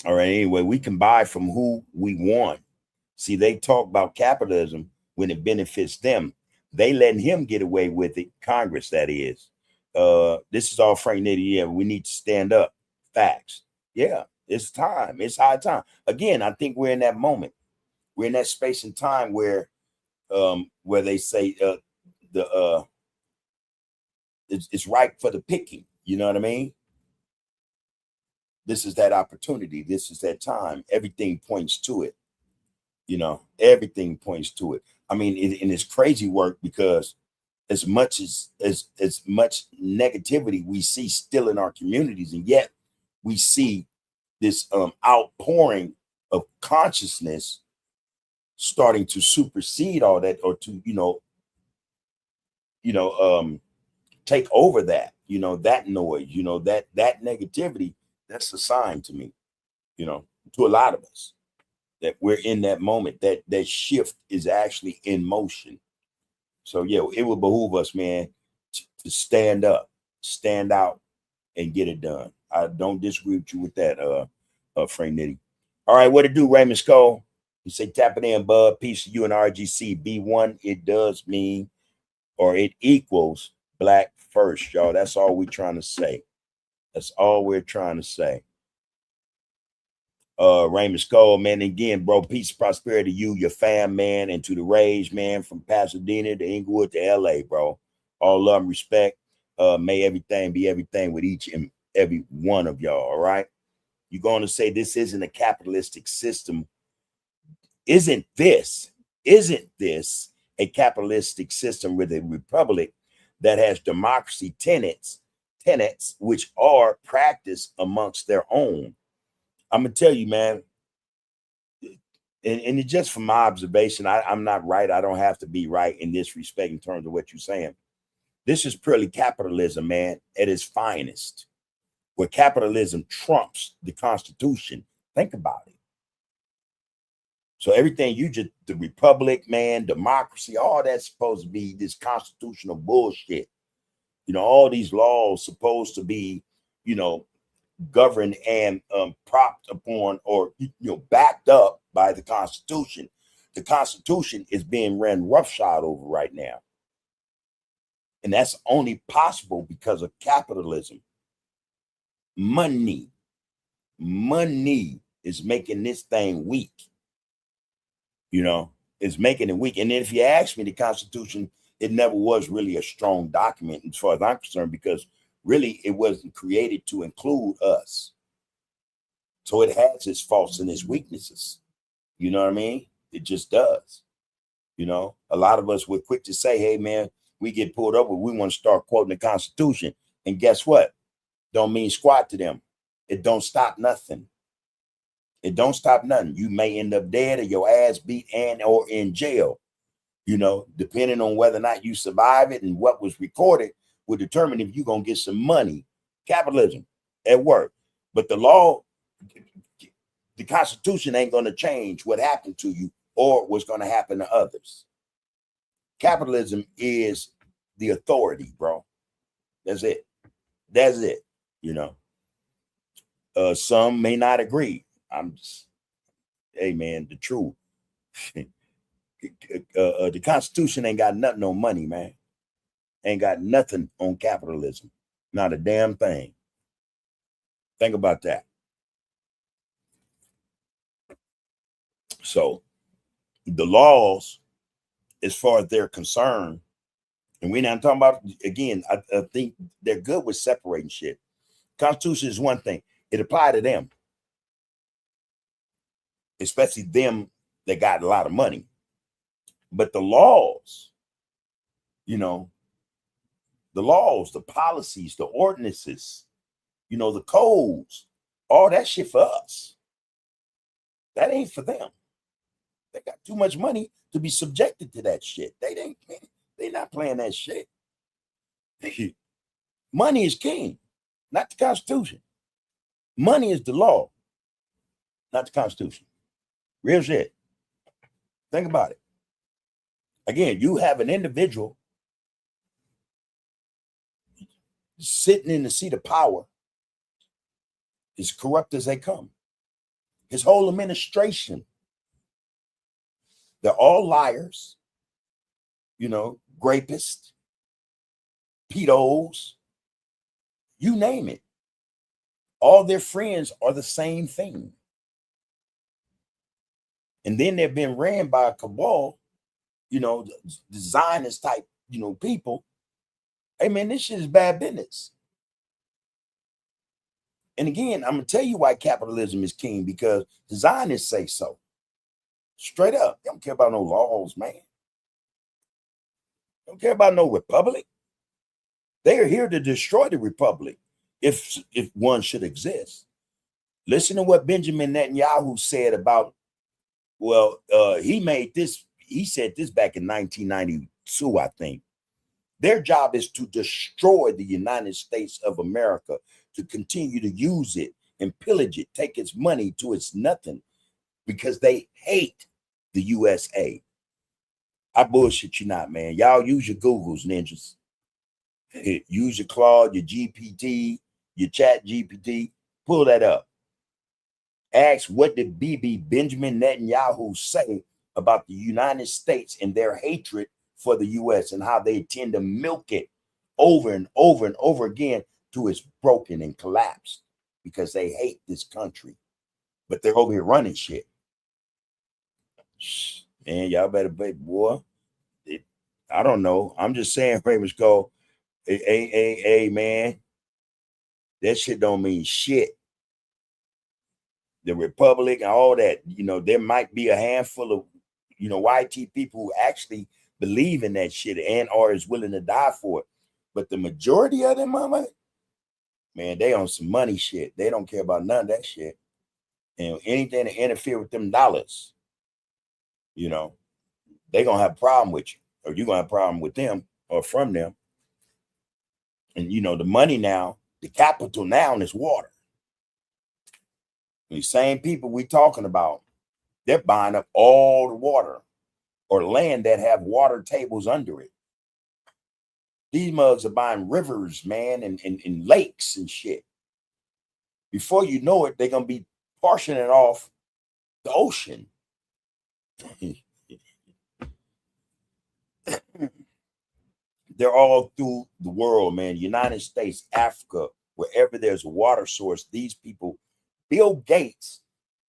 All right. Anyway, we can buy from who we want. See, they talk about capitalism when it benefits them. They letting him get away with it. Congress, that is. This is all Frank Nitty. Yeah, we need to stand up. Facts. Yeah, it's time. It's high time. Again, I think we're in that moment. We're in that space and time where they say it's ripe for the picking. You know what I mean? This is that opportunity. This is that time. Everything points to it. You know, everything points to it. I mean, and it's crazy work because as much negativity we see still in our communities, and yet we see this outpouring of consciousness starting to supersede all that, or to take over that, that noise, that negativity. That's a sign to me, to a lot of us, that we're in that moment, that shift is actually in motion. So yeah, it would behoove us, man, to stand up, stand out, and get it done. I don't disagree with you with that, Frank Nitty. All right, what to do, Raymond Skull? You say tap it in, bud. Peace to you and RGC. B1, it does mean, or it equals black first, y'all. That's all we're trying to say. That's all we're trying to say. Raymond Skull, man, again, bro, peace and prosperity to you, your fam, man, and to the Rage, man, from Pasadena to Inglewood to LA, bro. All love and respect. May everything be everything with each and every one of y'all. All right. You're going to say this isn't a capitalistic system. Isn't this a capitalistic system with a republic that has democracy tenets which are practiced amongst their own? I'm gonna tell you, man, and it's just from my observation, I'm not right. I don't have to be right in this respect in terms of what you're saying. This is purely capitalism, man, at its finest, where capitalism trumps the Constitution. Think about it. So everything the republic, man, democracy, all that's supposed to be this constitutional bullshit. All these laws supposed to be, governed and propped upon or, backed up by the Constitution. The Constitution is being ran roughshod over right now. And that's only possible because of capitalism. Money is making this thing weak. It's making it weak. And then if you ask me, the Constitution, it never was really a strong document as far as I'm concerned, because really it wasn't created to include us. So it has its faults and its weaknesses. You know what I mean? It just does. A lot of us, we're quick to say, hey, man, we get pulled over, we want to start quoting the Constitution. And guess what? Don't mean squat to them. It don't stop nothing. It don't stop nothing. You may end up dead or your ass beat or in jail. Depending on whether or not you survive it and what was recorded will determine if you're going to get some money. Capitalism at work. But the law, the Constitution ain't going to change what happened to you or what's going to happen to others. Capitalism is the authority, bro. That's it. That's it. Some may not agree. I'm just, hey, man, the truth. The Constitution ain't got nothing on money, man. Ain't got nothing on capitalism. Not a damn thing. Think about that. So the laws, as far as they're concerned, and we're not talking about, again, I think they're good with separating shit. Constitution is one thing. It applied to them, especially them that got a lot of money. But the laws, the policies, the ordinances, the codes, all that shit for us. That ain't for them. They got too much money to be subjected to that shit. They're not playing that shit. Money is king, not the Constitution. Money is the law, not the Constitution. Real shit. Think about it. Again, you have an individual sitting in the seat of power, as corrupt as they come. His whole administration, they're all liars, rapists, pedos, you name it. All their friends are the same thing. And then they've been ran by a cabal, the Zionist type, people. Hey, man, this shit is bad business. And again, I'm going to tell you why capitalism is king, because the Zionists say so. Straight up. They don't care about no laws, man. They don't care about no republic. They are here to destroy the republic if one should exist. Listen to what Benjamin Netanyahu said about, he said this back in 1992, I think. Their job is to destroy the United States of America, to continue to use it and pillage it, take its money to its nothing, because they hate the USA. I bullshit you not, man. Y'all use your Googles, ninjas. Use your Claude, your GPT, your Chat GPT. Pull that up. Ask, what did Benjamin Netanyahu say about the United States and their hatred for the US and how they tend to milk it over and over and over again till it's broken and collapsed because they hate this country. But they're over here running shit. Man, y'all better be, boy. I don't know. I'm just saying, Famous Go, hey, man, that shit don't mean shit. The Republic and all that, there might be a handful of, YT people who actually believe in that shit and are as willing to die for it. But the majority of them, mama, man, they on some money shit. They don't care about none of that shit. And anything to interfere with them dollars, you know, they're gonna have a problem with you, or you're gonna have a problem with them or from them. And you know, the money now, the capital now is water. These same people we talking about, they're buying up all the water or land that have water tables under it. These mugs are buying rivers, man, and lakes and shit. Before you know it, they're gonna be portioning off the ocean. They're all through the world, man. United States, Africa, wherever there's a water source, these people, Bill Gates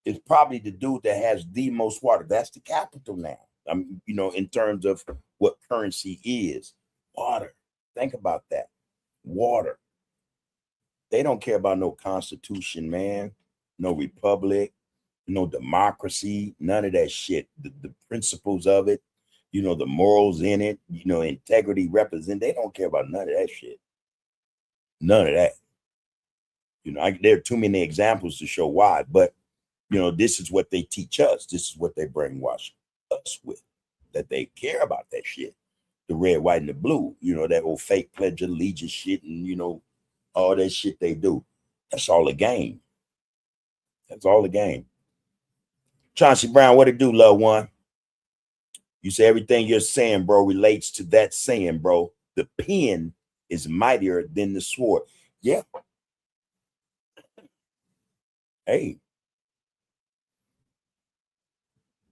is probably the dude that has the most water. That's the capital now. You know, in terms of what currency is, water. Think about that. Water. They don't care about no constitution, man. No republic, no democracy, none of that shit. The principles of it, you know, the morals in it, you know, integrity represent. They don't care about none of that shit. None of that. You know, there are too many examples to show why, but you know, this is what they teach us. This is what they brainwash us with, that they care about that shit. The red, white, and the blue, you know, that old fake pledge of allegiance shit, and you know, all that shit they do. That's all a game. That's all a game. Chauncey Brown, what it do, loved one? You say everything you're saying, bro, relates to that saying, bro. The pen is mightier than the sword. Yeah. Hey.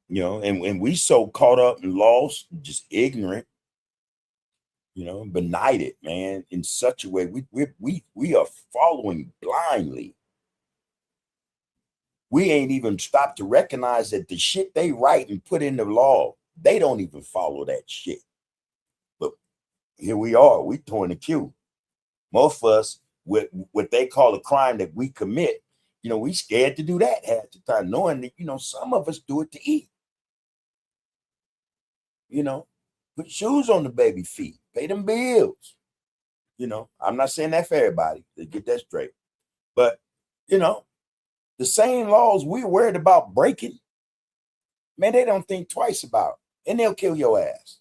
You know, and we so caught up and lost, just ignorant, you know, benighted, man, in such a way. We are following blindly. We ain't even stopped to recognize that the shit they write and put in the law, they don't even follow that shit. But here we are, we throwing the queue. Most of us, with what they call a crime that we commit, you know, we scared to do that half the time, knowing that, you know, some of us do it to eat. You know, put shoes on the baby feet, pay them bills. You know, I'm not saying that for everybody, to get that straight. But, you know, the same laws we're worried about breaking, man, they don't think twice about it, and they'll kill your ass.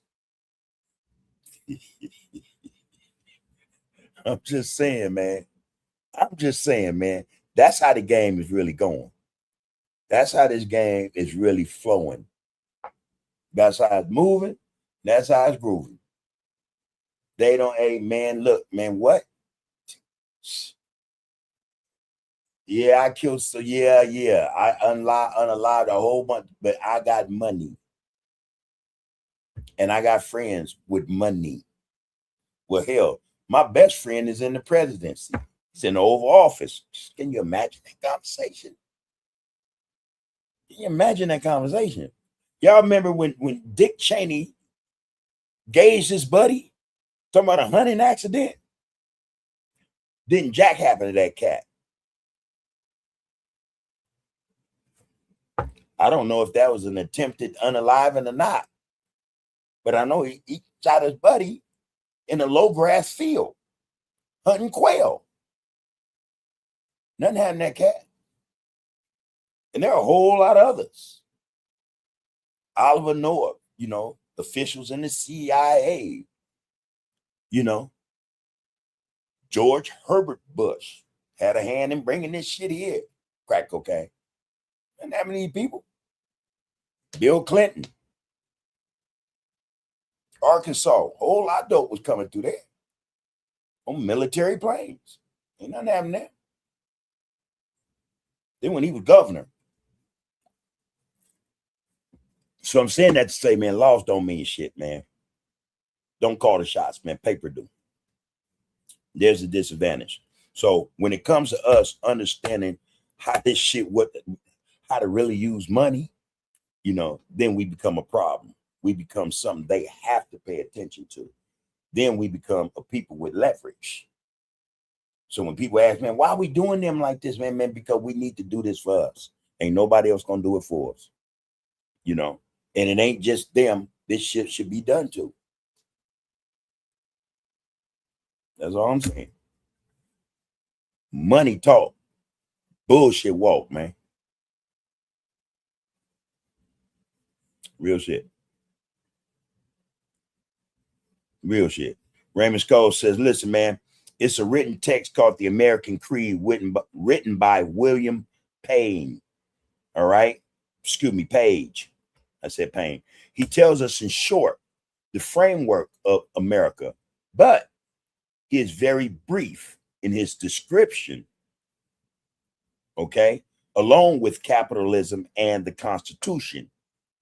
I'm just saying, man. I'm just saying, man. That's how the game is really going. That's how this game is really flowing. That's how it's moving. That's how it's grooving. They don't, hey, man, look, man, what? Yeah, I killed, so yeah. I unalive a whole bunch, but I got money. And I got friends with money. Well, hell, my best friend is in the presidency. He's in the Oval Office. Can you imagine that conversation? Can you imagine that conversation? Y'all remember when Dick Cheney gazed his buddy, talking about a hunting accident? Didn't jack happen to that cat? I don't know if that was an attempted unaliving or not, but I know he shot his buddy in a low grass field, hunting quail. Nothing happened to that cat. And there are a whole lot of others. Oliver North, you know, officials in the CIA, you know, George Herbert Bush had a hand in bringing this shit here, crack cocaine. And that many people. Bill Clinton, Arkansas, a whole lot of dope was coming through there on military planes. Ain't nothing happening there. Then when he was governor. So I'm saying that to say, man, laws don't mean shit, man. Don't call the shots, man. Paper do. There's a disadvantage. So when it comes to us understanding how this shit, how to really use money, you know, then we become a problem. We become something they have to pay attention to. Then we become a people with leverage. So when people ask, man, why are we doing them like this, man? Because we need to do this for us. Ain't nobody else gonna do it for us. You know, and it ain't just them. This shit should be done to. That's all I'm saying. Money talk, bullshit walk, man. Real shit. Real shit. Raymond Cole says, listen, man, it's a written text called the American Creed written by William Payne. All right. Excuse me, Page. I said Payne. He tells us in short the framework of America, but he is very brief in his description. Okay. Along with capitalism and the Constitution,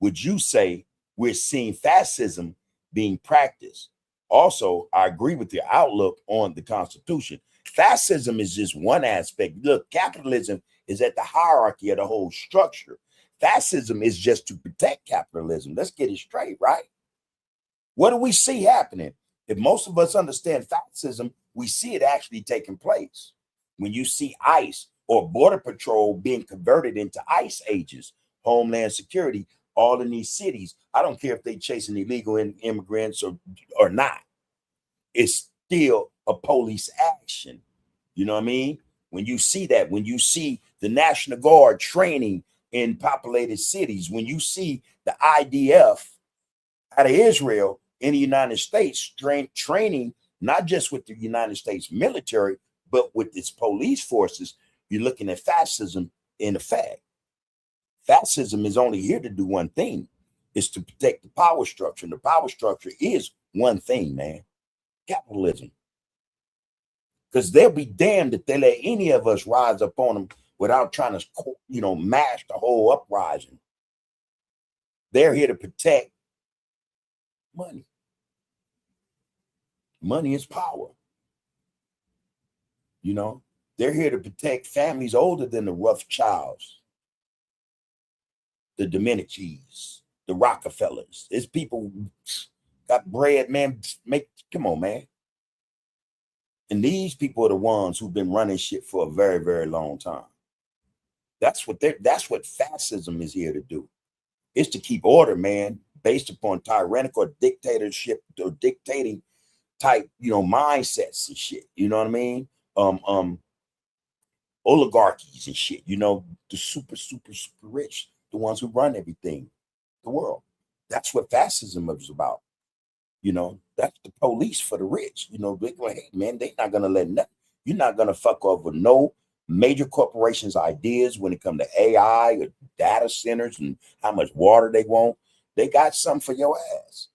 would you say we're seeing fascism being practiced? Also, I agree with your outlook on the Constitution. Fascism is just one aspect. Look, capitalism is at the hierarchy of the whole structure. Fascism is just to protect capitalism. Let's get it straight, right? What do we see happening? If most of us understand fascism, we see it actually taking place. When you see ICE or Border Patrol being converted into ICE agents, Homeland Security, all in these cities, I don't care if they're chasing illegal immigrants or not. It's still a police action. You know what I mean? When you see that, when you see the National Guard training in populated cities, when you see the IDF out of Israel in the United States training, not just with the United States military, but with its police forces, you're looking at fascism in effect. Fascism is only here to do one thing, is to protect the power structure. And the power structure is one thing, man, capitalism. Because they'll be damned if they let any of us rise up on them without trying to, mash the whole uprising. They're here to protect money. Money is power. They're here to protect families older than the Rothschilds, the Dominicis, the Rockefellers. It's people got bread, man. Come on, man. And these people are the ones who've been running shit for a very, very long time. That's what fascism is here to do. It's to keep order, man, based upon tyrannical dictatorship or dictating type, mindsets and shit. You know what I mean? Oligarchies and shit, the super, super, super rich, the ones who run everything, the world. That's what fascism is about. That's the police for the rich. They go, hey, man, they're not going to let nothing. You're not going to fuck over no major corporations' ideas when it comes to AI or data centers and how much water they want. They got something for your ass.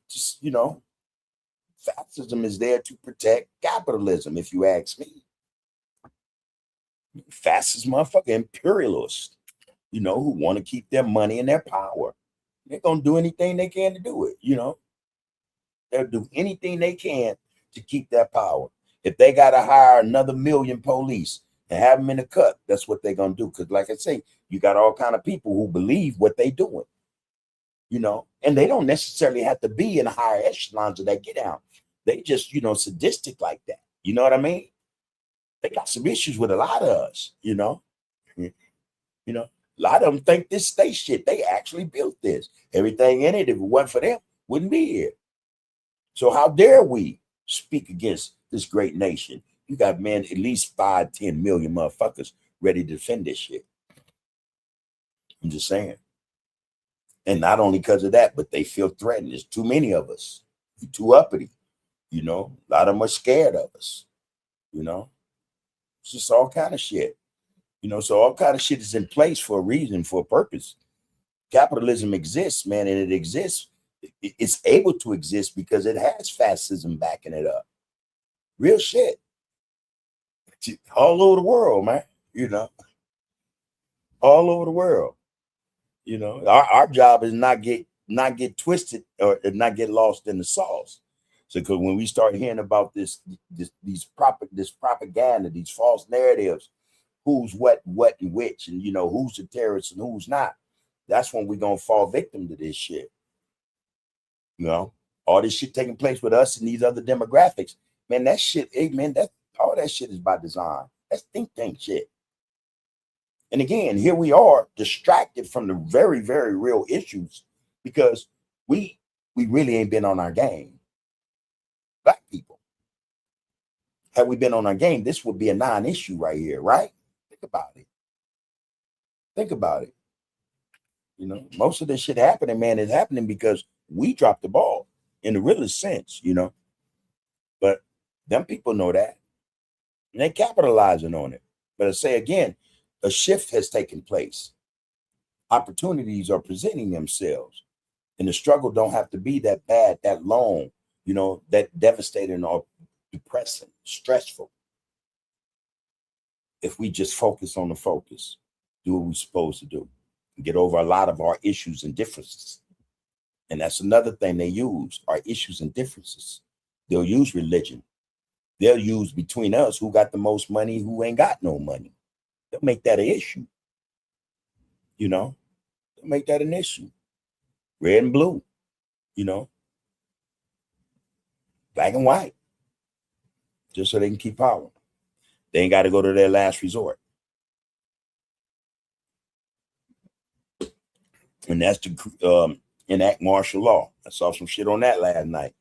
Just, fascism is there to protect capitalism, if you ask me. Fascist motherfucker imperialists, who want to keep their money and their power. They're going to do anything they can to do it, They'll do anything they can to keep that power. If they got to hire another million police and have them in the cut, that's what they're going to do. Because like I say, you got all kind of people who believe what they're doing, and they don't necessarily have to be in the higher echelons of that get out. They just, sadistic like that. You know what I mean? They got some issues with a lot of us, a lot of them think this state shit. They actually built this. Everything in it, if it wasn't for them, wouldn't be here. So how dare we speak against this great nation? You got, man, at least 5-10 million motherfuckers ready to defend this shit. I'm just saying. And not only because of that, but they feel threatened. There's too many of us. We're too uppity. A lot of them are scared of us. It's just all kind of shit. So all kind of shit is in place for a reason, for a purpose. Capitalism exists, man, and it exists. It's able to exist because it has fascism backing it up. Real shit. All over the world, man. All over the world. Our job is not get twisted or not get lost in the sauce. So because when we start hearing about this propaganda, these false narratives, who's what and which, and who's the terrorist and who's not, that's when we're gonna fall victim to this shit. All this shit taking place with us and these other demographics, man. That shit, man, all that shit is by design. That's think tank shit. And again, here we are distracted from the very, very real issues because we really ain't been on our game. Black people. Had we been on our game, this would be a non-issue right here, right? Think about it. Think about it. You know, most of this shit happening, man, is happening because we dropped the ball in the realest sense, you know. But them people know that, and they capitalizing on it. But I say again, a shift has taken place. Opportunities are presenting themselves, and the struggle don't have to be that bad, that long, you know, that devastating or depressing, stressful. If we just focus on the focus, do what we're supposed to do, and get over a lot of our issues and differences. And that's another thing they use, our issues and differences. They'll use religion. They'll use between us who got the most money, who ain't got no money. They'll make that an issue. You know, they'll make that an issue. Red and blue, you know, black and white, just so they can keep power. They ain't got to go to their last resort. And that's to enact martial law. I saw some shit on that last night.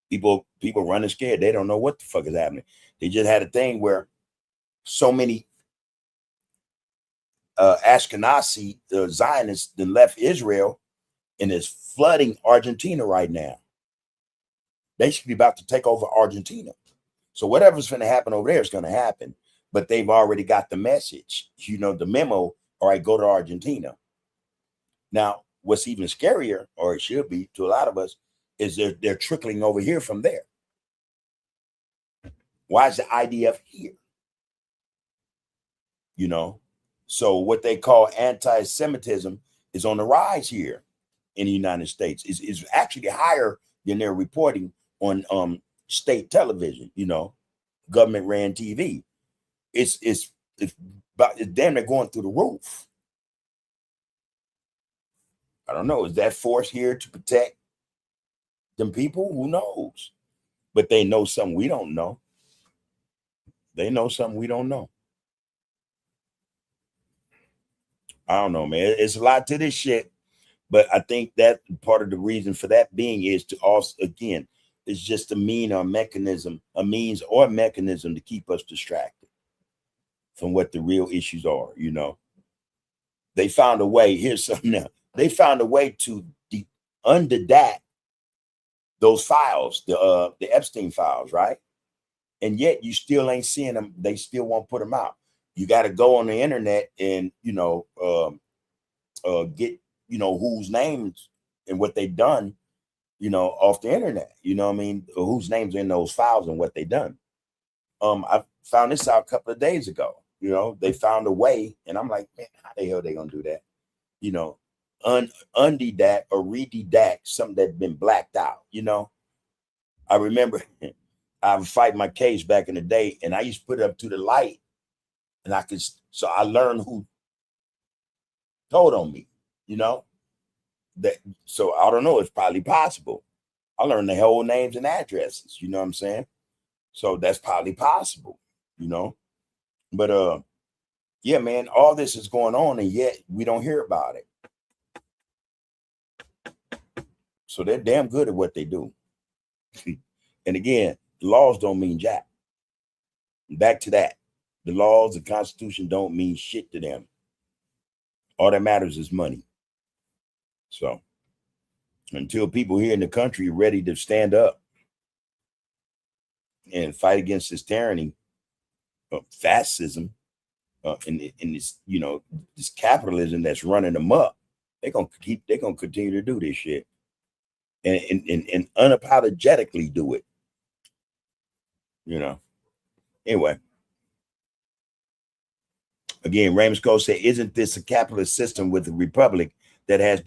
People running scared. They don't know what the fuck is happening. They just had a thing where so many Ashkenazi Zionists that left Israel and is flooding Argentina right now. Basically about to take over Argentina. So whatever's going to happen over there is going to happen. But they've already got the message, you know, the memo. All right, go to Argentina. Now, what's even scarier, or it should be to a lot of us, is they're trickling over here from there. Why is the IDF here? You know, so what they call anti-Semitism is on the rise here in the United States. Is actually higher than they're reporting on state television. You know, government ran TV. It's damn near going through the roof. I don't know. Is that force here to protect them people? Who knows? But they know something we don't know. They know something we don't know. I don't know, man. It's a lot to this shit. But I think that part of the reason for that being is to also, again, it's just a means or mechanism to keep us distracted from what the real issues are, you know. They found a way. Here's something now. They found a way to unredact those files, the Epstein files, right? And yet you still ain't seeing them. They still won't put them out. You got to go on the internet and, you know, get, you know, whose names and what they done, you know, off the internet. You know what I mean? Whose names in those files and what they done. I found this out a couple of days ago. You know, they found a way, and I'm like, man, how the hell are they gonna do that? You know, unredact or redact something that's been blacked out. You know, I remember I would fight my case back in the day, and I used to put it up to the light, and so I learned who told on me. You know, that, so I don't know. It's probably possible. I learned the whole names and addresses. You know what I'm saying? So that's probably possible. You know, but yeah, man, all this is going on, and yet we don't hear about it. So they're damn good at what they do. And again, the laws don't mean jack. Back to that. The laws, the Constitution don't mean shit to them. All that matters is money. So until people here in the country are ready to stand up and fight against this tyranny, fascism, and this, you know, this capitalism that's running them up, they're gonna continue to do this shit. And unapologetically do it, you know. Anyway, again, Raymond Cole said, "Isn't this a capitalist system with a republic that has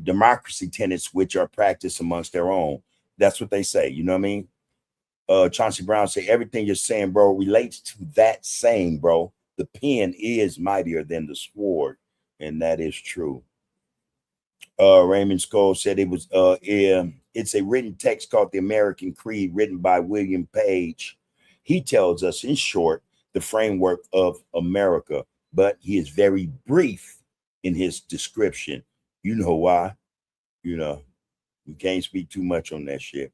democracy tenets which are practiced amongst their own?" That's what they say. You know what I mean? Chauncey Brown said, "Everything you're saying, bro, relates to that saying, bro. The pen is mightier than the sword, and that is true." Raymond Skoll said it's a written text called The American Creed, written by William Page. He tells us, in short, the framework of America, but he is very brief in his description. You know why? You know, you can't speak too much on that shit.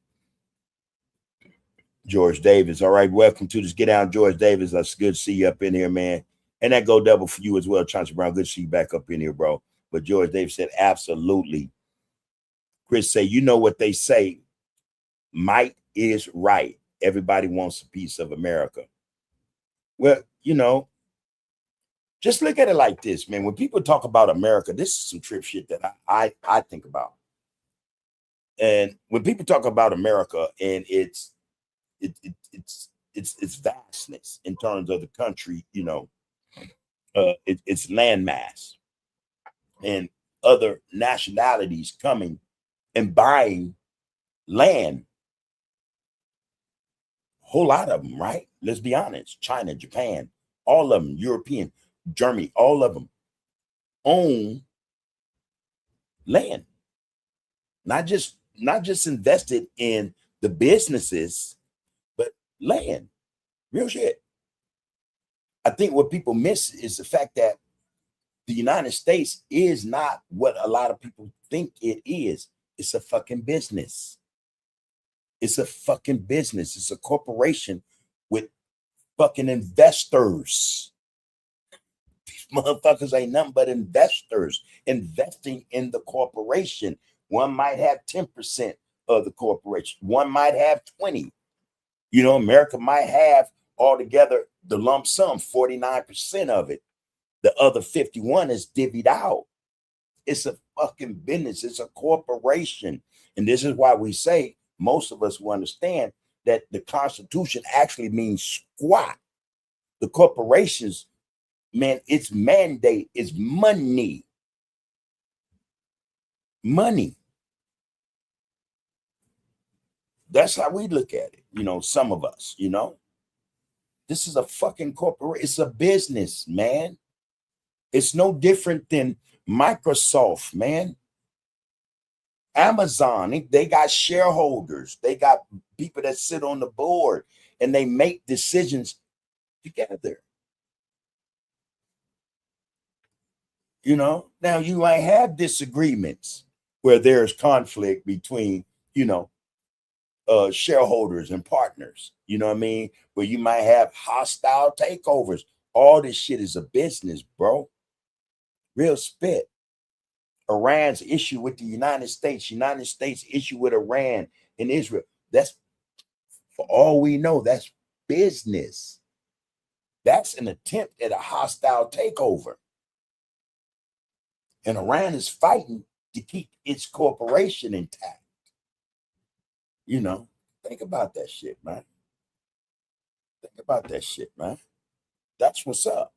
George Davis. All right, welcome to this Get Down, George Davis. That's good to see you up in here, man. And that go double for you as well, Chauncey Brown. Good to see you back up in here, bro. But George Davis said, absolutely. Chris say, you know what they say, might is right. Everybody wants a piece of America. Well, you know, just look at it like this, man. When people talk about America, this is some trip shit that I think about. And when people talk about America and its vastness in terms of the country, you know, its landmass and other nationalities coming and buying land, a whole lot of them, right? Let's be honest. China, Japan, all of them, European, Germany, all of them own land. Not just invested in the businesses, but land. Real shit. I think what people miss is the fact that the United States is not what a lot of people think it is. It's a fucking business. It's a fucking business. It's a corporation with fucking investors. These motherfuckers ain't nothing but investors investing in the corporation. One might have 10% of the corporation. One might have 20. You know, America might have altogether the lump sum, 49% of it. The other 51 is divvied out. It's a fucking business. It's a corporation. And this is why we say, most of us will understand that the Constitution actually means squat. The corporations, man, its mandate is money. Money. That's how we look at it. You know, some of us, you know, this is a fucking corporation. It's a business, man. It's no different than Microsoft, man. Amazon, they got shareholders. They got people that sit on the board and they make decisions together. You know, now you might have disagreements where there's conflict between, you know, shareholders and partners, you know what I mean? Where you might have hostile takeovers. All this shit is a business, bro. Real spit. Iran's issue with the United States issue with Iran and Israel. That's, for all we know, that's business. That's an attempt at a hostile takeover. And Iran is fighting to keep its corporation intact. You know, think about that shit, man. Think about that shit, man. That's what's up.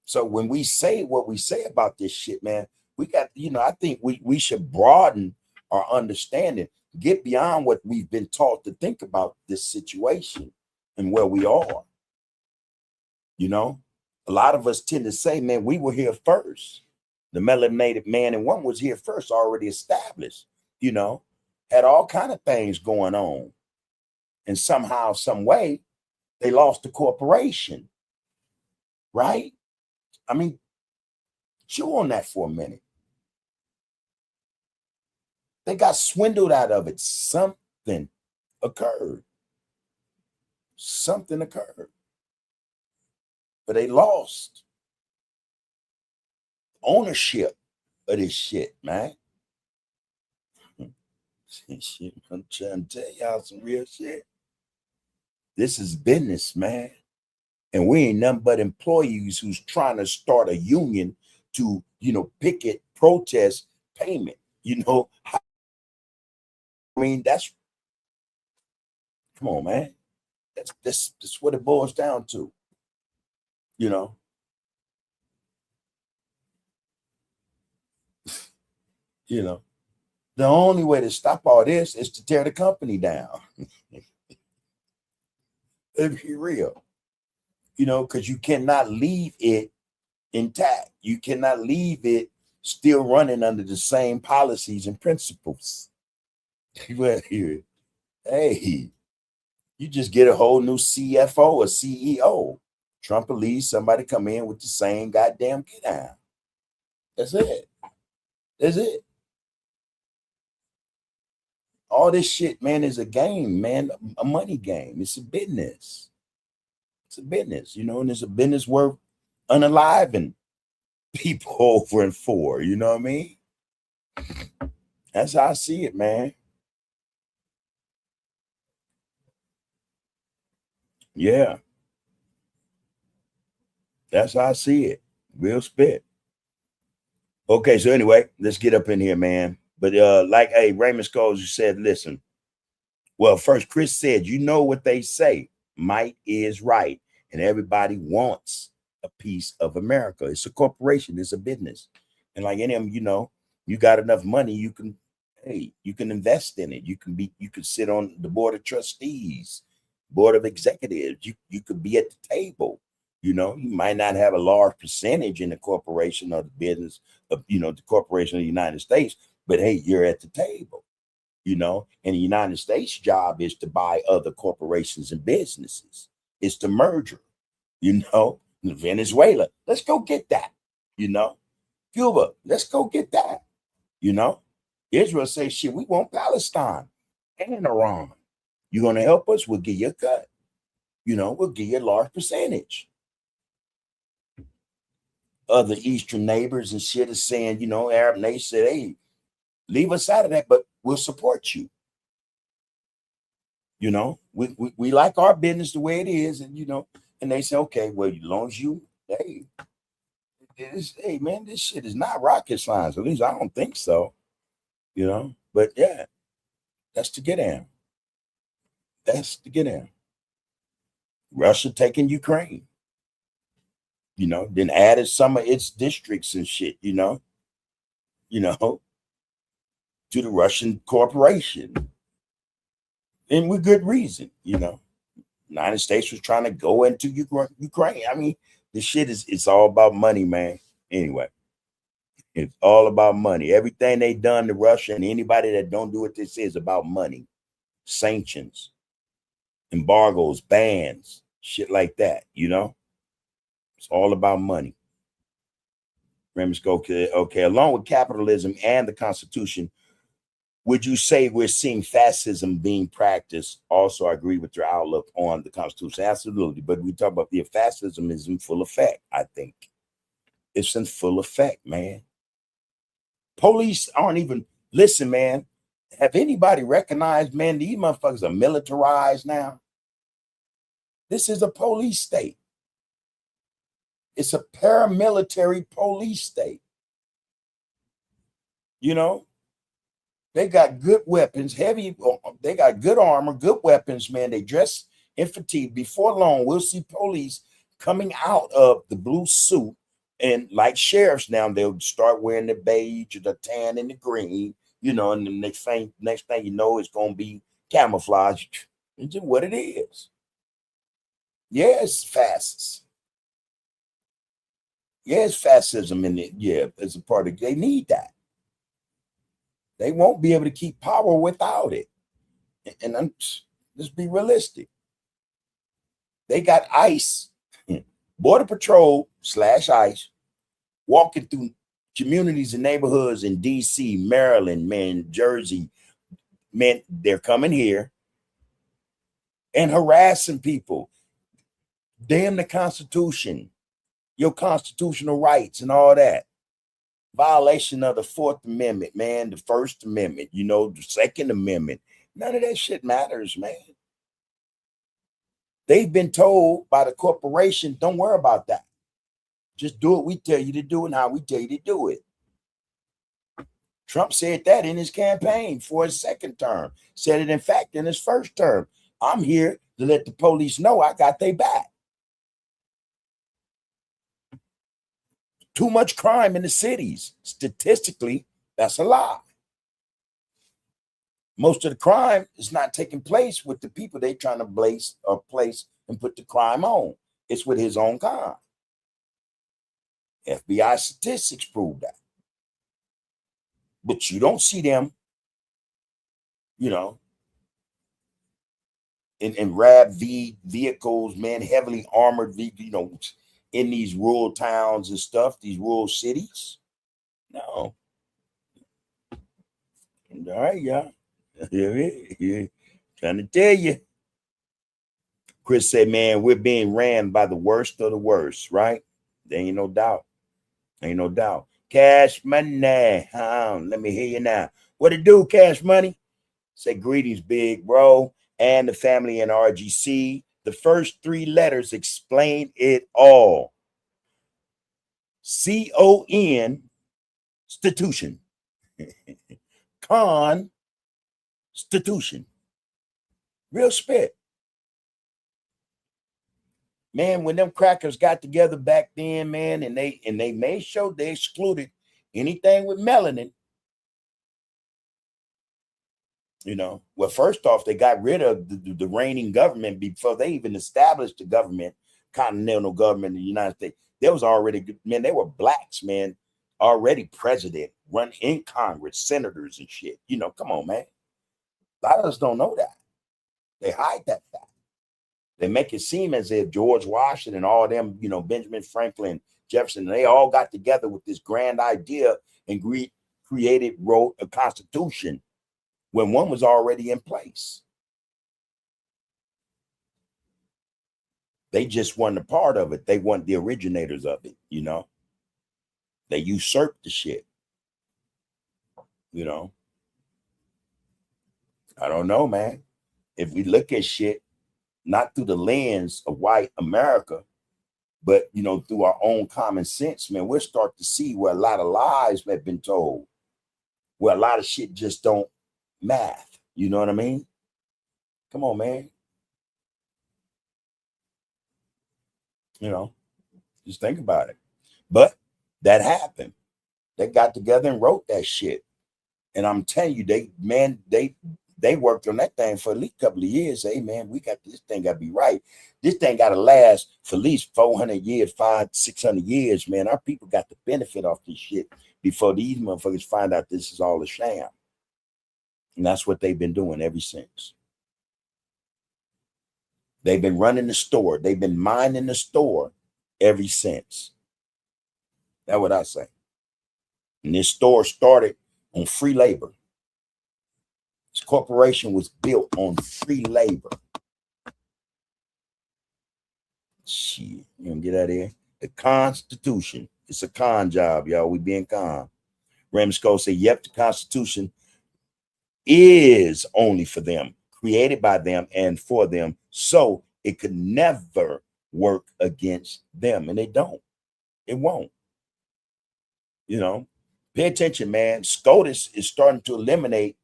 So when we say what we say about this shit, man, we got, you know, I think we should broaden our understanding, get beyond what we've been taught to think about this situation and where we are. You know, a lot of us tend to say, man, we were here first. The melanated man and woman was here first, already established, you know, had all kind of things going on. And somehow, some way, they lost the corporation, right? I mean, chew on that for a minute. They got swindled out of it. Something occurred. Something occurred. But they lost ownership of this shit, man. Shit, I'm trying to tell y'all some real shit. This is business, man. And we ain't nothing but employees who's trying to start a union to, you know, picket, protest payment. You know, I mean, that's, come on, man. That's what it boils down to. You know. You know, the only way to stop all this is to tear the company down. Let's be real. You know, because you cannot leave it intact. You cannot leave it still running under the same policies and principles. Well, hey, you just get a whole new CFO or CEO. Trump will leave, somebody come in with the same goddamn get down. That's it. That's it. All this shit, man, is a game, man, a money game. It's a business. It's a business, you know, and it's a business worth unaliving people over and for. You know what I mean? That's how I see it, man. Yeah, that's how I see it. Real spit. Okay, so anyway, let's get up in here, man. But like, hey, Raymond Scholes, you said, listen. Well, first, Chris said, you know what they say, might is right, and everybody wants a piece of America. It's a corporation, it's a business, and like any of them, you know, you got enough money, you can, hey, you can invest in it. You could sit on the board of trustees, board of executives. You could be at the table. You know, you might not have a large percentage in the corporation or the business of, you know, the corporation of the United States, but hey, you're at the table. You know, and the United States job is to buy other corporations and businesses. It's the merger, you know. Venezuela, let's go get that, you know. Cuba, let's go get that, you know. Israel says, shit, we want Palestine and Iran. You're going to help us, we'll give you a cut. You know, we'll give you a large percentage. Other Eastern neighbors and shit is saying, you know, Arab nations said, hey, leave us out of that, but we'll support you. You know, we like our business the way it is, and you know, and they say, okay, well, as long as you, hey, hey, man, this shit is not rocket science. At least I don't think so. You know, but yeah, that's to get in. That's to get in. Russia taking Ukraine. You know, then added some of its districts and shit. You know, to the Russian corporation. And with good reason, you know. United States was trying to go into Ukraine. I mean, this shit it's all about money, man. Anyway, it's all about money. Everything they done to Russia and anybody that don't do what this is about money. Sanctions, embargoes, bans, shit like that, you know. It's all about money. Okay, along with capitalism and the Constitution, would you say we're seeing fascism being practiced? Also, I agree with your outlook on the Constitution. Absolutely. But we talk about the fascism is in full effect, I think. It's in full effect, man. Police aren't even, listen, man, have anybody recognized, man, these motherfuckers are militarized now? This is a police state. It's a paramilitary police state. You know? They got good weapons, they got good armor, good weapons, man. They dress in fatigue. Before long, we'll see police coming out of the blue suit, and like sheriffs now, they'll start wearing the beige or the tan and the green, you know, and the next thing you know, it's going to be camouflage. It's just what it is. Yeah, it's fascist. Yeah, it's fascism in it. Yeah, as a part of, they need that. They won't be able to keep power without it. And let's be realistic. They got ICE, Border Patrol / ICE, walking through communities and neighborhoods in DC, Maryland, man, Jersey. Man, they're coming here and harassing people. Damn the Constitution, your constitutional rights and all that. Violation of the Fourth Amendment, man, the First Amendment, you know, the Second Amendment. None of that shit matters, man. They've been told by the corporation, don't worry about that. Just do what we tell you to do and how we tell you to do it. Trump said that in his campaign for his second term. Said it, in fact, in his first term. I'm here to let the police know I got their back. Too much crime in the cities. Statistically, that's a lie. Most of the crime is not taking place with the people they trying to place and put the crime on. It's with his own kind. FBI statistics prove that. But you don't see them, you know, in RAV vehicles, man, heavily armored, you know, in these rural towns and stuff, these rural cities. No. All right, y'all. Yeah. Trying to tell you. Chris said, man, we're being ran by the worst of the worst, right? There ain't no doubt. Ain't no doubt. Cash Money. Let me hear you now. What it do, Cash Money? Say greetings, big bro, and the family in RGC. The first three letters explain it all. CON, institution. Constitution. Real spit. Man, when them crackers got together back then, man, and they made sure they excluded anything with melanin. You know, well, first off, they got rid of the reigning government before they even established the government, continental government in the United States. There was already, man, they were blacks, man, already president, run in Congress, senators and shit. You know, come on, man. A lot of us don't know that. They hide that fact. They make it seem as if George Washington and all them, you know, Benjamin Franklin, Jefferson, they all got together with this grand idea and wrote a constitution when one was already in place. They just weren't a part of it. They weren't the originators of it, you know. They usurped the shit, you know. I don't know, man. If we look at shit, not through the lens of white America, but, you know, through our own common sense, man, we'll start to see where a lot of lies have been told, where a lot of shit just don't math. You know what I mean? Come on, man. You know, just think about it. But that happened. They got together and wrote that shit. And I'm telling you, they worked on that thing for at least a couple of years. Hey, man, we got this thing got to be right. This thing got to last for at least 400 years, 600 years, man. Our people got the benefit off this shit before these motherfuckers find out this is all a sham. And that's what they've been doing ever since. They've been running the store. They've been minding the store ever since. That's what I say. And this store started on free labor. This corporation was built on free labor. Shit, you gonna get out of here? The Constitution. It's a con job, y'all. We being con. Ramsco said, yep, the Constitution is only for them, created by them and for them, so it could never work against them. And it don't. It won't. You know, pay attention, man. SCOTUS is starting to eliminate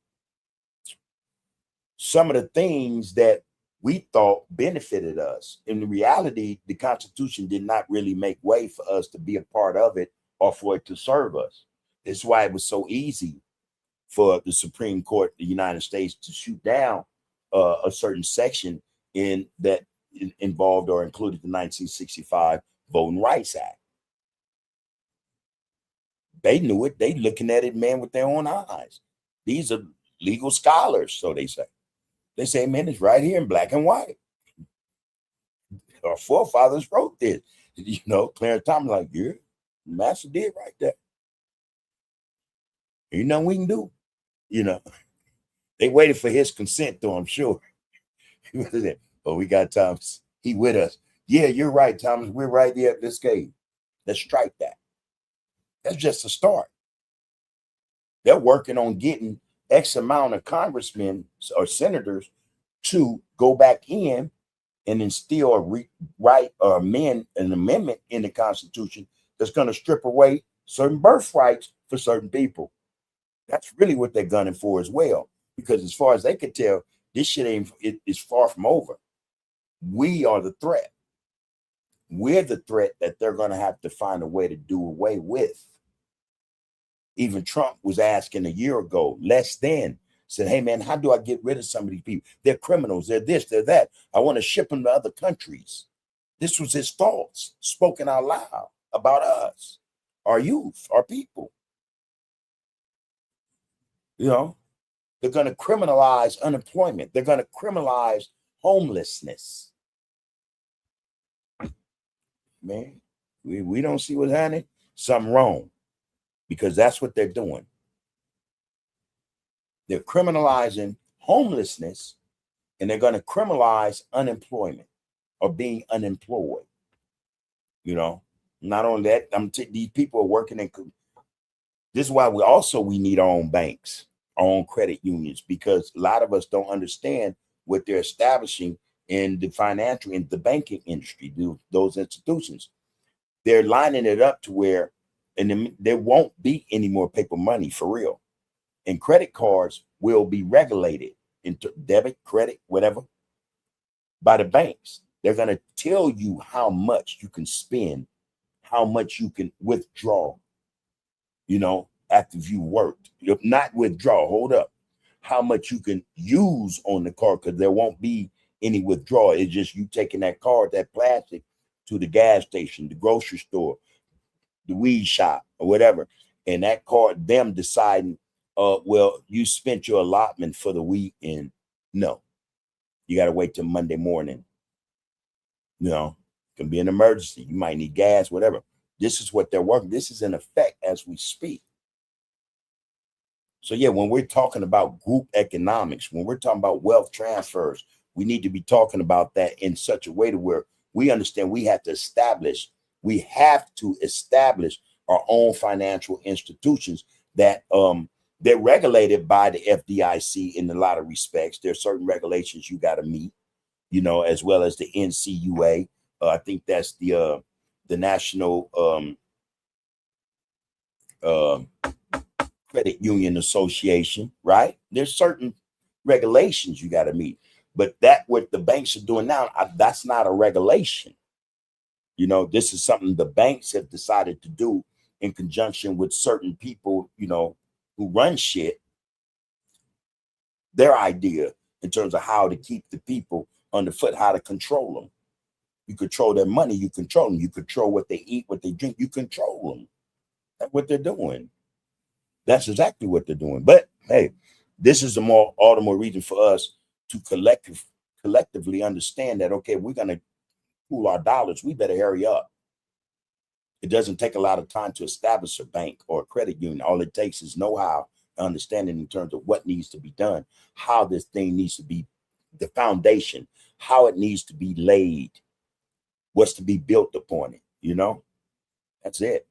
some of the things that we thought benefited us. In reality, the Constitution did not really make way for us to be a part of it or for it to serve us. That's why it was so easy for the Supreme Court of the United States to shoot down a certain section in that involved or included the 1965 Voting Rights Act. They knew it. They looking at it, man, with their own eyes. These are legal scholars, so they say. They say, man, it's right here in black and white. Our forefathers wrote this. You know, Clarence Thomas, like, yeah, the master did right there. You know we can do. You know, they waited for his consent, though, I'm sure. Oh, we got Thomas. He with us. Yeah, you're right, Thomas. We're right there at this game. Let's strike that. That's just a start. They're working on getting X amount of congressmen or senators to go back in and instill or amend an amendment in the Constitution that's going to strip away certain birthrights for certain people. That's really what they're gunning for as well. Because as far as they could tell, this shit is far from over. We are the threat. We're the threat that they're going to have to find a way to do away with. Even Trump was asking a year ago, less than, said, hey, man, how do I get rid of some of these people? They're criminals. They're this, they're that. I want to ship them to other countries. This was his thoughts spoken out loud about us, our youth, our people. You know, they're going to criminalize unemployment. They're going to criminalize homelessness. Man, we don't see what's happening. Something wrong, because that's what they're doing. They're criminalizing homelessness, and they're going to criminalize unemployment. are being unemployed. You know, not only that, these people are working in. This is why we need our own banks, our own credit unions, because a lot of us don't understand what they're establishing in the financial, in the banking industry, those institutions. They're lining it up to where, and then there won't be any more paper money for real. And credit cards will be regulated into debit, credit, whatever, by the banks. They're going to tell you how much you can spend, how much you can withdraw, you know, after you worked. You'll not withdraw, hold up. How much you can use on the card, because there won't be any withdrawal. It's just you taking that card, that plastic, to the gas station, the grocery store, the weed shop, or whatever. And that card, them deciding, well, you spent your allotment for the week, and no, you got to wait till Monday morning. You know, it can be an emergency. You might need gas, whatever. This is what they're working. This is in effect as we speak. So yeah, when we're talking about group economics, when we're talking about wealth transfers, we need to be talking about that in such a way to where we understand we have to establish our own financial institutions that they're regulated by the FDIC in a lot of respects. There are certain regulations you got to meet, you know, as well as the NCUA. I think that's the National Credit Union Association, right? There's certain regulations you got to meet, but that what the banks are doing now, that's not a regulation. You know, this is something the banks have decided to do in conjunction with certain people, you know, who run shit. Their idea in terms of how to keep the people underfoot, how to control them. You control their money, you control them. You control what they eat, what they drink, you control them. That's what they're doing. That's exactly what they're doing. But hey, this is all the more reason for us to collectively understand that, okay, we're going to pool our dollars. We better hurry up. It doesn't take a lot of time to establish a bank or a credit union. All it takes is know-how, understanding in terms of what needs to be done, how this thing needs to be, the foundation, how it needs to be laid, what's to be built upon it, you know? That's it.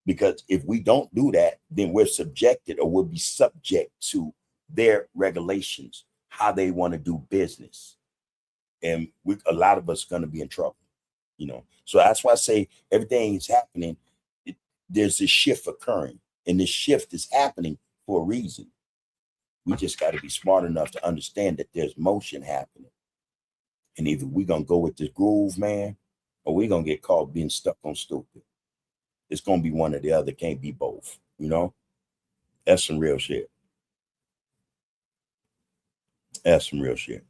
Because if we don't do that, then we're subjected, or we'll be subject to their regulations, how they want to do business. And a lot of us are going to be in trouble, you know? So that's why I say everything is happening. There's a shift occurring, and this shift is happening for a reason. We just got to be smart enough to understand that there's motion happening. And either we're going to go with this groove, man, or we're going to get caught being stuck on stupid. It's going to be one or the other. Can't be both, you know? That's some real shit. That's some real shit.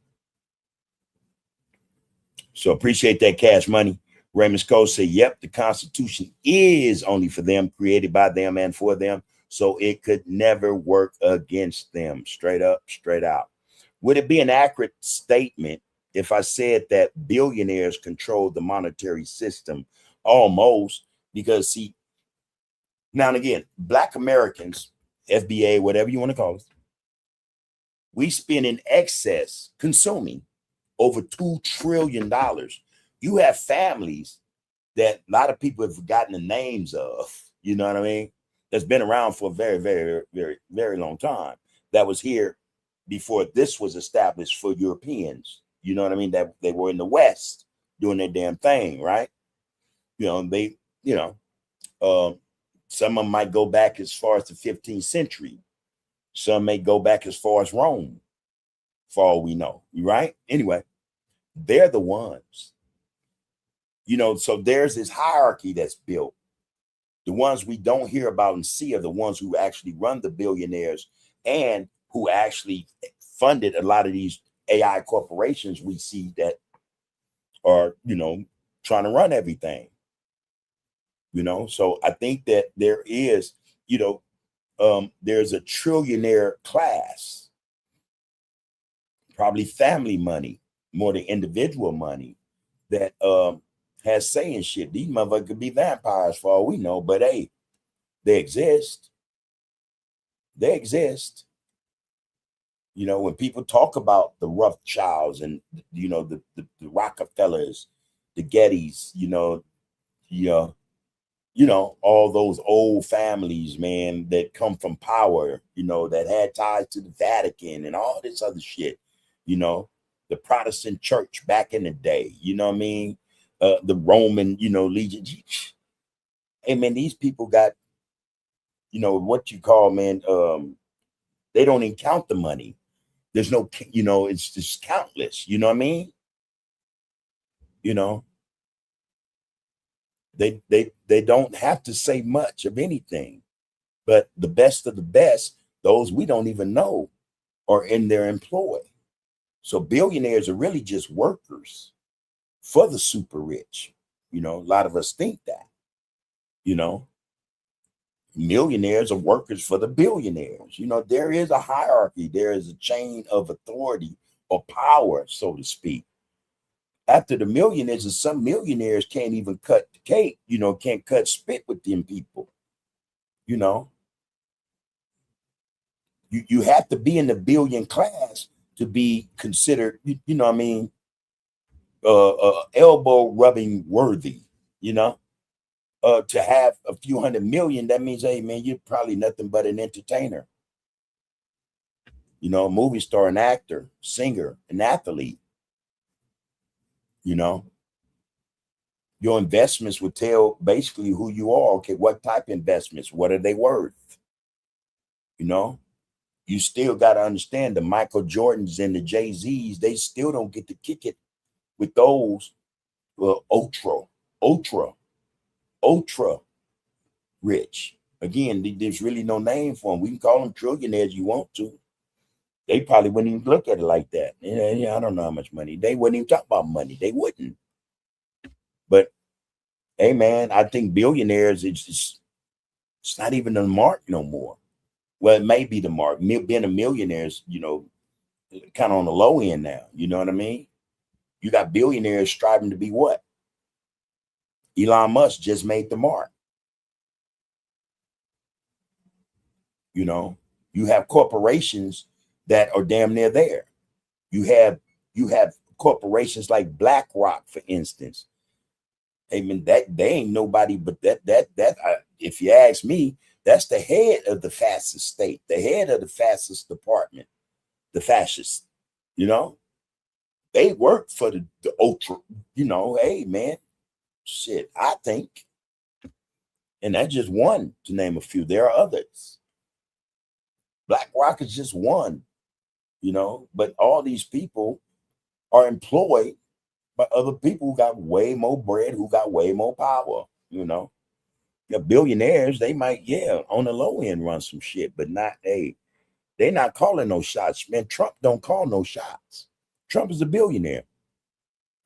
So appreciate that, Cash Money. Raymond Cole said, yep, the Constitution is only for them, created by them and for them. So it could never work against them. Straight up, straight out. Would it be an accurate statement if I said that billionaires control the monetary system? Almost. Because see, now and again, Black Americans, FBA, whatever you want to call it, we spend in excess consuming over $2 trillion. You have families that a lot of people have forgotten the names of, you know what I mean? That's been around for a very, very, very, very long time. That was here before this was established for Europeans. You know what I mean? That they were in the West doing their damn thing, right? You know, some of them might go back as far as the 15th century. Some may go back as far as Rome, for all we know, right? Anyway, they're the ones, you know, so there's this hierarchy that's built. The ones we don't hear about and see are the ones who actually run the billionaires and who actually funded a lot of these AI corporations we see that are, you know, trying to run everything. You know, so I think that there is, you know, there's a trillionaire class, probably family money, more than individual money, that has say in shit. These motherfuckers could be vampires for all we know, but hey, they exist. They exist. You know, when people talk about the Rothschilds and, you know, the Rockefellers, the Gettys, all those old families, man, that come from power, you know, that had ties to the Vatican and all this other shit, you know, the Protestant church back in the day, you know what I mean? The Roman, legion. Hey, man, these people got, what you call, man, they don't even count the money. There's no, it's just countless, you know what I mean? You know, they don't have to say much of anything, but the best of the best, those we don't even know, are in their employ. So billionaires are really just workers for the super rich. You know, a lot of us think that, millionaires are workers for the billionaires. You know, there is a hierarchy. There is a chain of authority or power, so to speak. After the millionaires, and some millionaires can't even cut the cake, can't cut spit with them people. You have to be in the billion class to be considered, what I mean, elbow rubbing worthy, to have a few $100 million, that means, hey man, you're probably nothing but an entertainer, a movie star, an actor, singer, an athlete. Your investments would tell basically who you are. Okay, what type of investments? What are they worth? You still got to understand the Michael Jordans and the Jay-Z's, they still don't get to kick it with those ultra rich. Again, there's really no name for them. We can call them trillionaires you want to. They probably wouldn't even look at it like that. Yeah, I don't know how much money. They wouldn't even talk about money. They wouldn't. But hey, man, I think billionaires, it's not even the mark no more. Well, it may be the mark. Being a millionaire is, kind of on the low end now. You know what I mean? You got billionaires striving to be what? Elon Musk just made the mark. You have corporations that are damn near there. You have corporations like BlackRock, for instance. I mean, that they ain't nobody but that if you ask me, that's the head of the fascist state, the head of the fascist department, the fascists. They work for the ultra. Hey man, shit, I think, and that's just one to name a few. There are others. BlackRock is just one, but all these people are employed by other people who got way more bread, who got way more power. The billionaires, they might, on the low end run some shit, but not, they're not calling no shots. Man, Trump don't call no shots. Trump is a billionaire,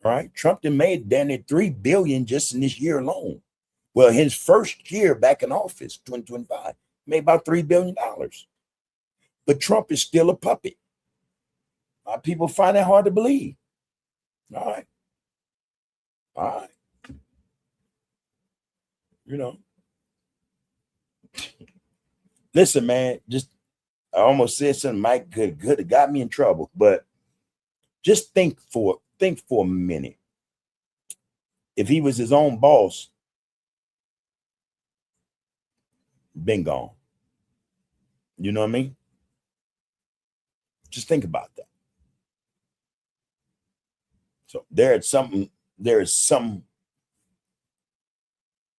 right? Trump done made damn near $3 billion just in this year alone. Well, his first year back in office, 2025, made about $3 billion. But Trump is still a puppet. People find that hard to believe. All right. Listen, man, I almost said something Mike could have got me in trouble, but just think for a minute. If he was his own boss, been gone. You know what I mean? Just think about that. So there is some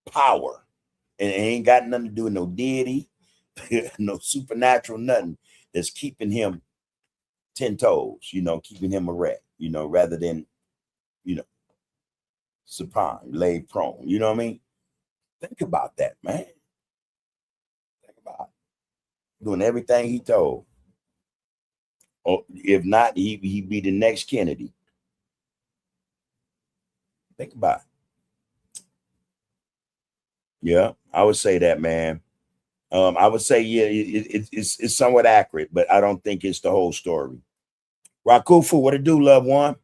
power, and it ain't got nothing to do with no deity, no supernatural, nothing, that's keeping him 10 toes, keeping him erect, rather than, supine, laid prone. You know what I mean? Think about that, man. Think about it. Doing everything he told. Or if not, he'd be the next Kennedy. Think about it. Yeah, I would say that, man. I would say, yeah, it's somewhat accurate, but I don't think it's the whole story. Rakufu, what it do, loved one?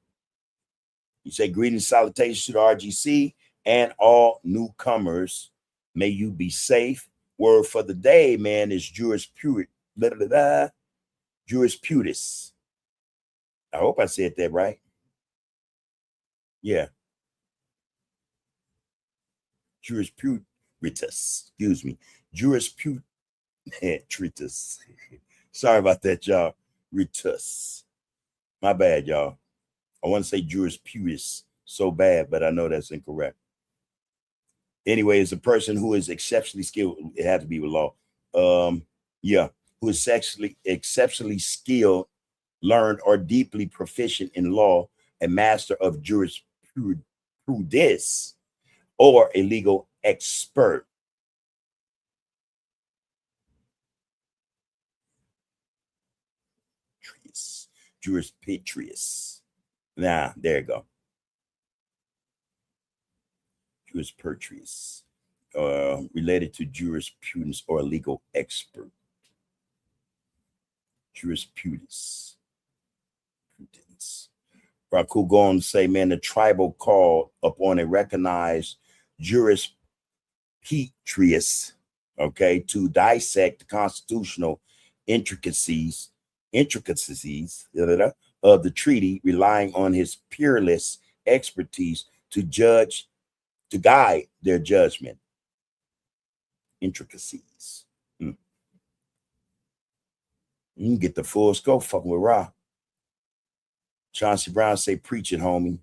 You say greetings, salutations to the RGC and all newcomers. May you be safe. Word for the day, man, is jurisprudence. jurisprudence. I hope I said that right. Yeah. Jurisprudence. Excuse me. Jurisprudence. Sorry about that, y'all. Ritus. My bad, y'all. I want to say jurisprudence so bad, but I know that's incorrect. Anyway, it's a person who is exceptionally skilled. It had to be with law. Yeah, who is exceptionally skilled, learned, or deeply proficient in law, a master of jurisprudence, or a legal expert. Jurisprudence. Nah, there you go. Jurisprudence. Related to jurisprudence or a legal expert. Jurisprudence. Raku go on to say, man, the tribal call upon a recognized jurisprudence, okay, to dissect the constitutional intricacies of the treaty, relying on his peerless expertise to guide their judgment. Intricacies. You can get the full scope fucking with Ra. Chauncey Brown say, preach it, homie.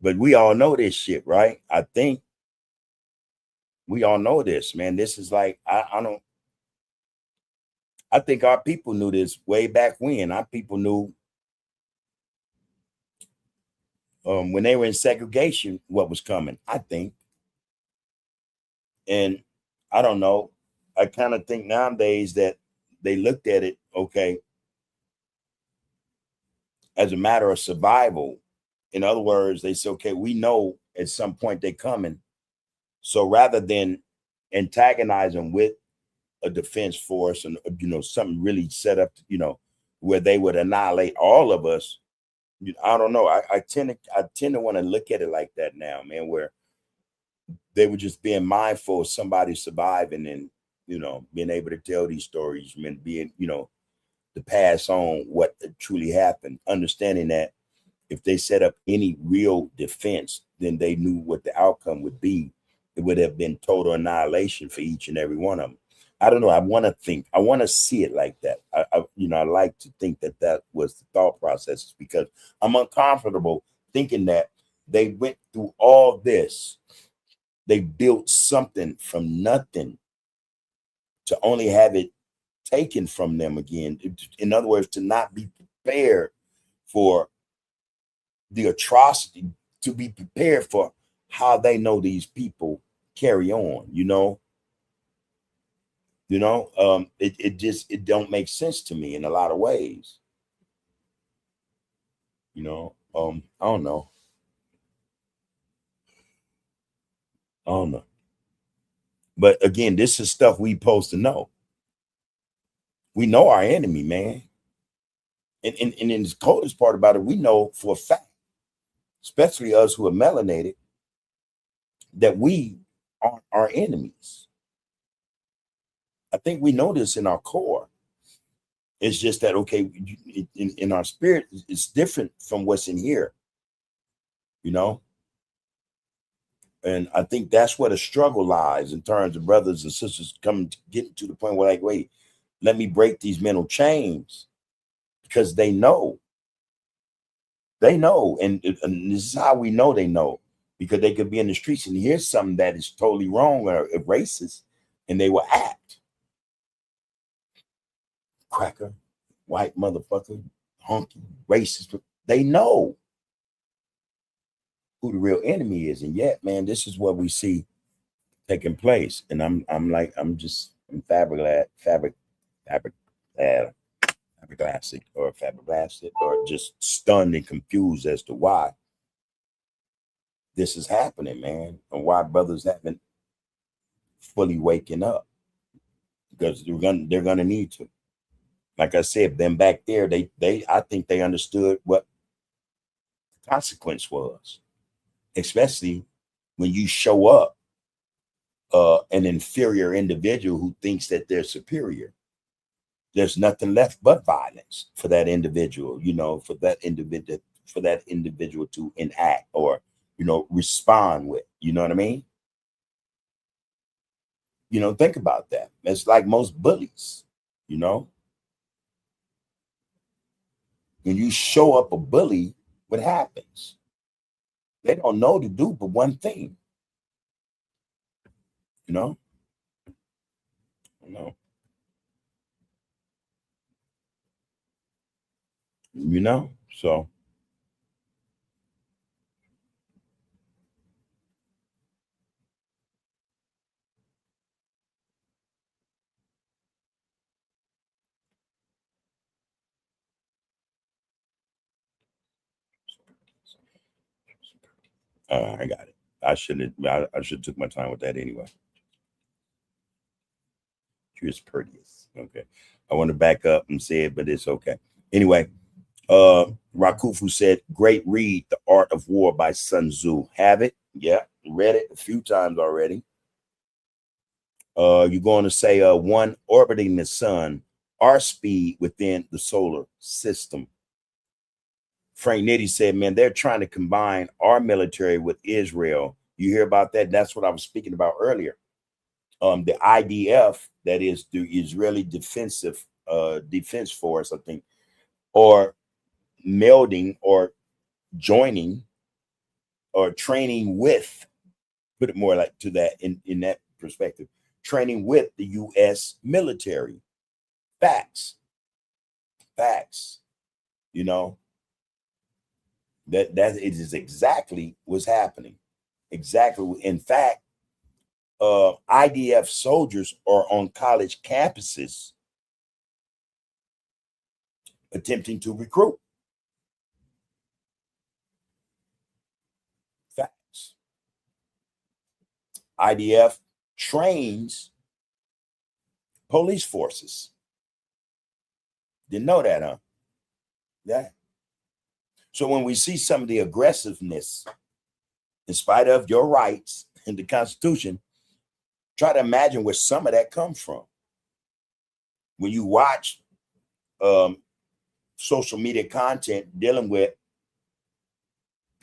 But we all know this shit, right? I think we all know this, man. This is like, I think our people knew this way back when. Our people knew when they were in segregation what was coming, I think. And I don't know. I kind of think nowadays that they looked at it, okay, as a matter of survival. In other words, they say, okay, we know at some point they're coming. So rather than antagonize them with a defense force and, something really set up, where they would annihilate all of us, I don't know. I tend to want to look at it like that now, man, where they were just being mindful of somebody surviving and, being able to tell these stories, and being, to pass on what truly happened, understanding that if they set up any real defense, then they knew what the outcome would be. It would have been total annihilation for each and every one of them. I don't know. I want to see it like that. I like to think that was the thought process, because I'm uncomfortable thinking that they went through all this. They built something from nothing to only have it taken from them again. In other words, to not be prepared for the atrocity, to be prepared for how they know these people carry on, it don't make sense to me in a lot of ways. I don't know. But again, this is stuff we supposed to know. We know our enemy, man. And in the coldest part about it, we know for a fact, especially us who are melanated, that we are our enemies. I think we know this in our core. It's just that, okay, in our spirit, it's different from what's in here, And I think that's where the struggle lies in terms of brothers and sisters getting to the point where, like, wait, let me break these mental chains, because they know. They know. And this is how we know they know, because they could be in the streets and hear something that is totally wrong or racist, and they will act. Cracker, white motherfucker, honky, racist. They know who the real enemy is. And yet, man, this is what we see taking place. And I'm flabbergasted or just stunned and confused as to why this is happening, man, and why brothers haven't fully waking up, because they're gonna need to. Like I said, them back there, I think they understood what the consequence was, especially when you show up an inferior individual who thinks that they're superior. there's nothing left but violence for that individual, for that individual to enact or, respond with, you know what I mean? Think about that. It's like most bullies, when you show up a bully, what happens? They don't know to do but one thing, you know, you know, so I got it. I should took my time with that anyway. She was prettiest. Okay. I want to back up and say it, but it's okay. Anyway, Rakufu said, great read, The Art of War by Sun Tzu. Have it? Yeah, read it a few times already. You're going to say one orbiting the sun, our speed within the solar system. Frank Nitty said, man, they're trying to combine our military with Israel. You hear about that? That's what I was speaking about earlier. The IDF, that is the Israeli Defense Force, I think, or melding or joining or training with, put it more like to that in that perspective, training with the U.S. military. Facts. That is exactly what's happening. Exactly. In fact, IDF soldiers are on college campuses attempting to recruit. Facts. IDF trains police forces. Didn't know that, huh? Yeah. So when we see some of the aggressiveness, in spite of your rights in the Constitution, try to imagine where some of that comes from. When you watch social media content dealing with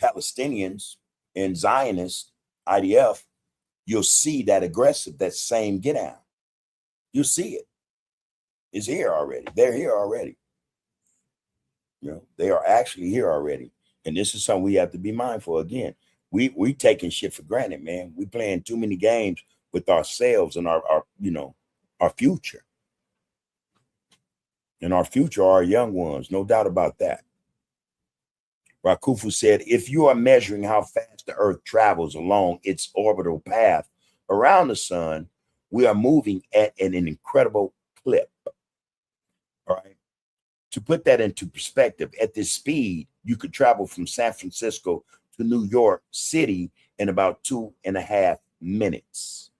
Palestinians and Zionists, IDF, you'll see that aggressive, that same get out. You'll see it. It's here already. They're here already. They are actually here already. And this is something we have to be mindful. Again, we taking shit for granted, man. We playing too many games with ourselves and our future. And our future are our young ones, no doubt about that. Rakufu said, if you are measuring how fast the Earth travels along its orbital path around the sun, we are moving at an incredible clip. All right. To put that into perspective, at this speed, you could travel from San Francisco to New York City in about 2.5 minutes.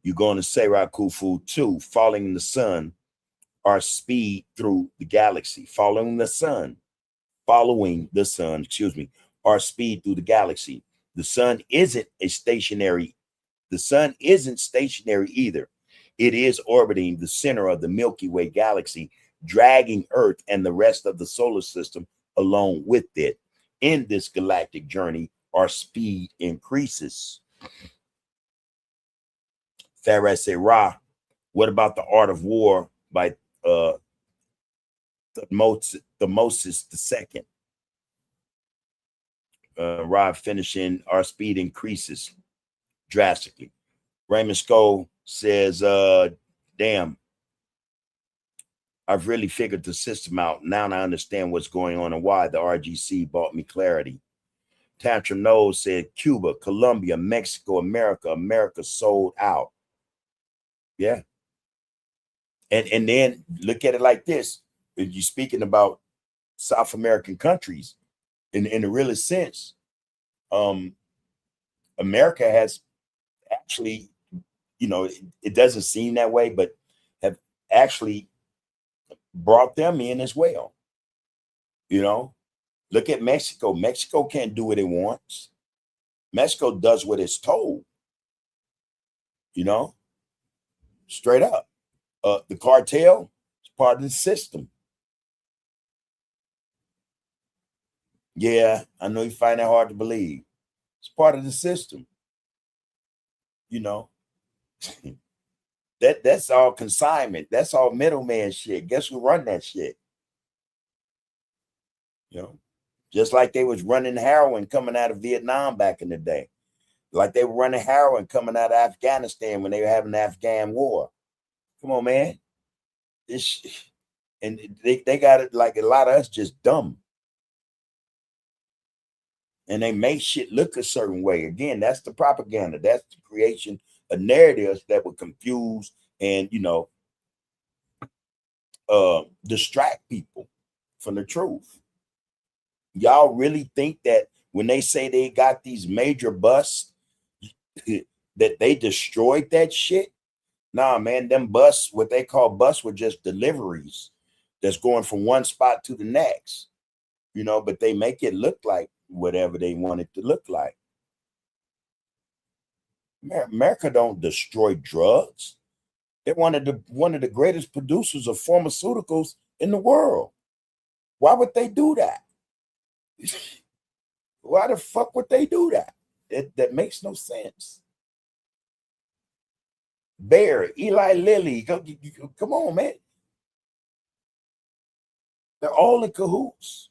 You're going to say, Rakufu, too, following the sun, our speed through the galaxy. Following the sun, our speed through the galaxy. The sun isn't stationary either. It is orbiting the center of the Milky Way galaxy, dragging Earth and the rest of the solar system along with it. In this galactic journey, our speed increases. Farah said, Ra, what about The Art of War by Moses II? Ra finishing, our speed increases drastically. Raymond Skoll says, damn, I've really figured the system out. Now I understand what's going on and why the RGC brought me clarity. Tantrum Nose said, Cuba, Colombia, Mexico, America sold out. Yeah. And then look at it like this. If you're speaking about South American countries, in the realest sense, America has actually, it doesn't seem that way, but have actually brought them in as well. Look at Mexico. Mexico can't do what it wants. Mexico does what it's told. Straight up. The cartel is part of the system. Yeah, I know you find that hard to believe. It's part of the system. You know, that's all consignment. That's all middleman shit. Guess who run that shit? You know, just like they was running heroin coming out of Vietnam back in the day. Like they were running heroin coming out of Afghanistan when they were having the Afghan war. Come on, man. And they got it like a lot of us just dumb. And they make shit look a certain way. Again, that's the propaganda. That's the creation of narratives that would confuse and, distract people from the truth. Y'all really think that when they say they got these major busts, that they destroyed that shit? Nah, man, them busts, what they call busts, were just deliveries that's going from one spot to the next, but they make it look like whatever they want it to look like. America don't destroy drugs. They're one of the greatest producers of pharmaceuticals in the world. Why would they do that? Why the fuck would they do that? That makes no sense. Bear, Eli Lilly, come on, man. They're all in cahoots.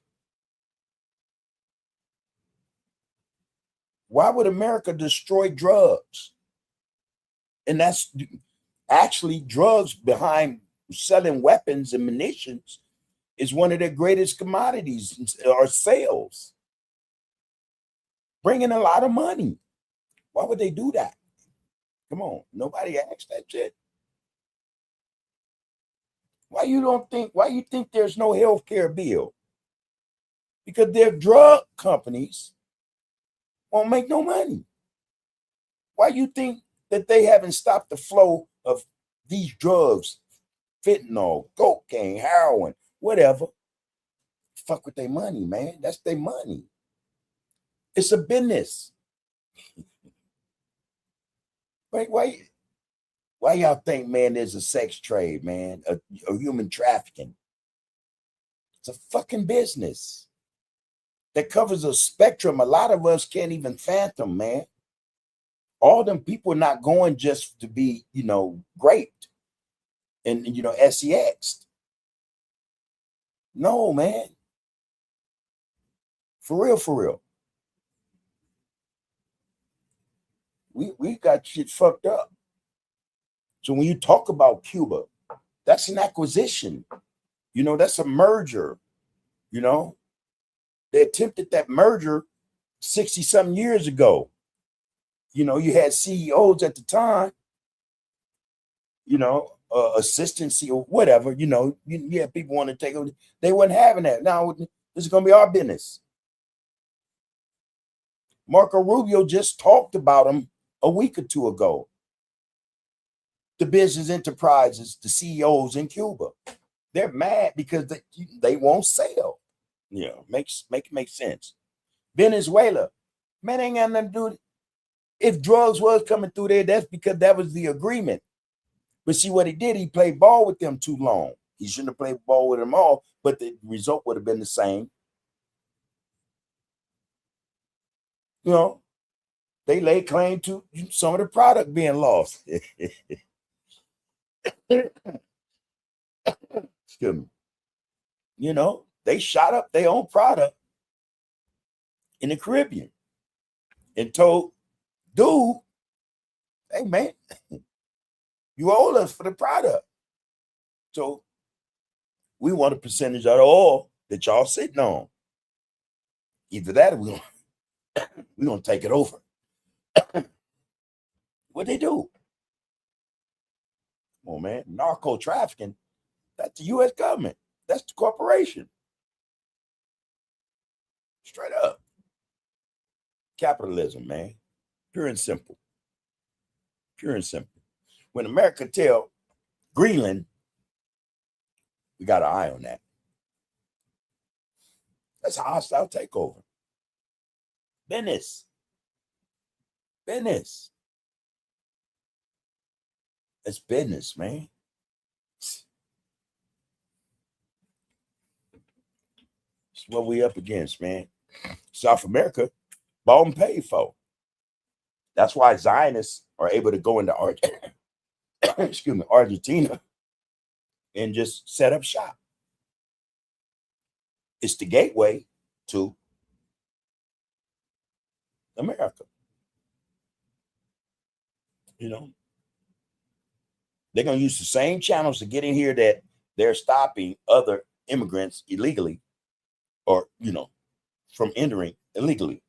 Why would America destroy drugs? And that's actually drugs behind selling weapons and munitions is one of their greatest commodities or sales. Bringing a lot of money. Why would they do that? Come on, nobody asked that shit. Why you think there's no health care bill? Because their drug companies won't make no money. Why you think that they haven't stopped the flow of these drugs, fentanyl, cocaine, heroin, whatever? Fuck with their money, man. That's their money. It's a business. Why y'all think, man, there's a sex trade, man, a human trafficking? It's a fucking business that covers a spectrum a lot of us can't even fathom, man. All them people are not going just to be, raped and SEX'd. No, man. For real. We got shit fucked up. So when you talk about Cuba, that's an acquisition. That's a merger. They attempted that merger 60-something years ago. You had CEOs at the time, assistant CEO, whatever, you had people want to take over. They weren't having that. Now, this is going to be our business. Marco Rubio just talked about them a week or two ago. The business enterprises, the CEOs in Cuba, they're mad because they won't sell. Make sense. Venezuela, man, ain't got nothing to do with it. If drugs was coming through there, that's because that was the agreement. But see what he did, he played ball with them too long. He shouldn't have played ball with them all, but the result would have been the same. They lay claim to some of the product being lost. Excuse me. They shot up their own product in the Caribbean and told dude, hey, man, you owe us for the product. So we want a percentage of the oil that y'all sitting on. Either that or we're going to take it over. What they do? Come on, man. Narco trafficking, that's the U.S. government. That's the corporation. Straight up. Capitalism, man. Pure and simple. Pure and simple. When America tell Greenland, we got an eye on that. That's a hostile takeover. Business. It's business, man. what we up against, man. South America, bought and paid for. That's why Zionists are able to go into Argentina and just set up shop. It's the gateway to America. You know, they're going to use the same channels to get in here that they're stopping other immigrants illegally or, you know, from entering illegally.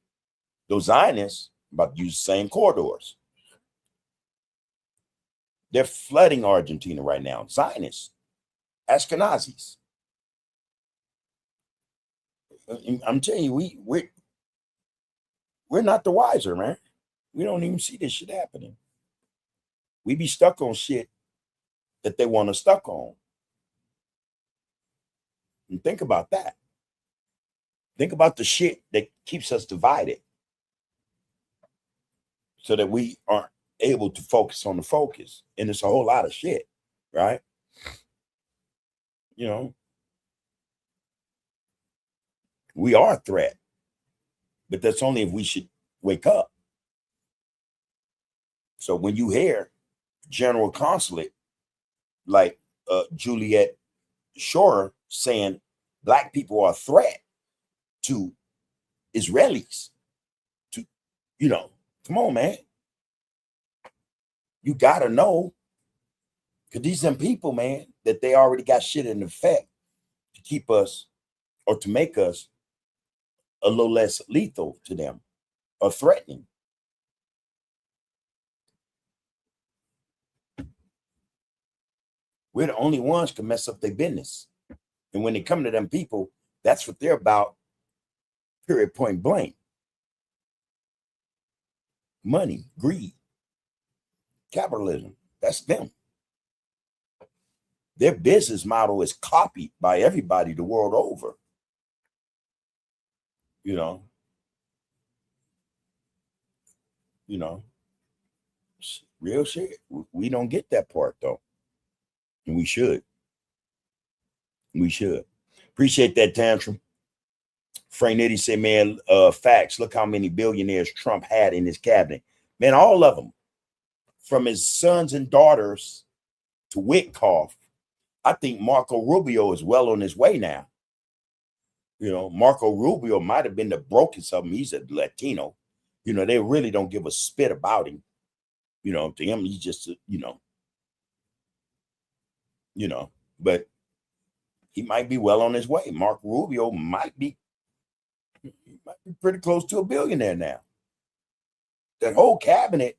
Those Zionists about to use the same corridors. They're flooding Argentina right now. Zionists, Ashkenazis. I'm telling you, we're not the wiser, man. We don't even see this shit happening. We be stuck on shit that they want us stuck on. And think about that. Think about the shit that keeps us divided so that we aren't able to focus on the focus. And it's a whole lot of shit, right? You know, we are a threat, but that's only if we should wake up. So when you hear General Consulate like Juliet Schor saying black people are a threat to Israelis, to, you know, come on, man. You got to know, because these are people, man, that they already got shit in effect to keep us or to make us a little less lethal to them or threatening. We're the only ones can mess up their business. And when they come to them people, that's what they're about, period, point blank. Money, greed, capitalism, that's them. Their business model is copied by everybody the world over. You know, real shit. We don't get that part though. And we should. We should. Appreciate that, Tantrum. Frank Nitty said, man, facts. Look how many billionaires Trump had in his cabinet. Man, all of them. From his sons and daughters to Witkoff. I think Marco Rubio is well on his way now. You know, Marco Rubio might have been the brokest of them. He's a Latino. You know, they really don't give a spit about him. You know, to him, he's just, but he might be well on his way. Marco Rubio might be pretty close to a billionaire now. That whole cabinet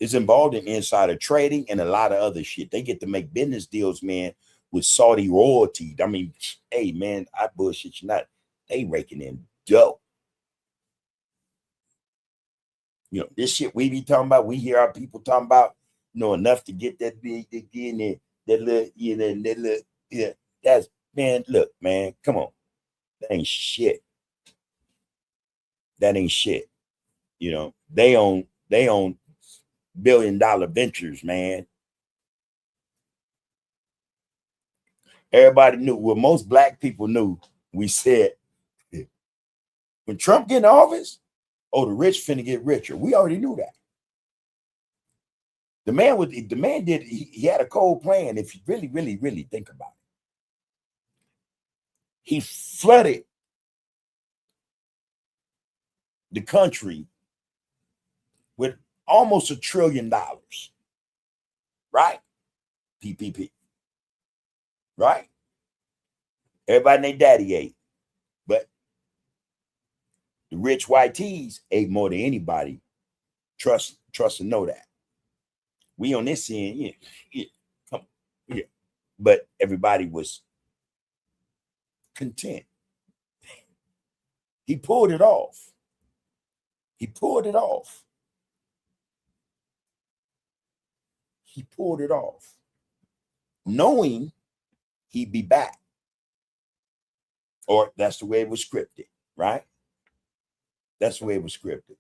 is involved in insider trading and a lot of other shit. They get to make business deals, man, with Saudi royalty. I mean, hey, man, I bullshit you not. They raking in dough. You know, this shit we be talking about, we hear our people talking about, enough to get that big, to get in there, that little, that's, man, look, man, come on. That ain't shit. That ain't shit. You know, they own $1 billion ventures, man. Everybody knew. Well, most black people knew. We said, when Trump get in office, the rich finna get richer. We already knew that. The man did. He had a cold plan. If you really, really, really think about it, he flooded the country with almost $1 trillion, right? PPP, right? Everybody and their daddy ate, but the rich white tees ate more than anybody. Trust and know that. We on this end, come on, yeah. But everybody was content. He pulled it off. He pulled it off. He pulled it off, knowing he'd be back. Or that's the way it was scripted, right? That's the way it was scripted.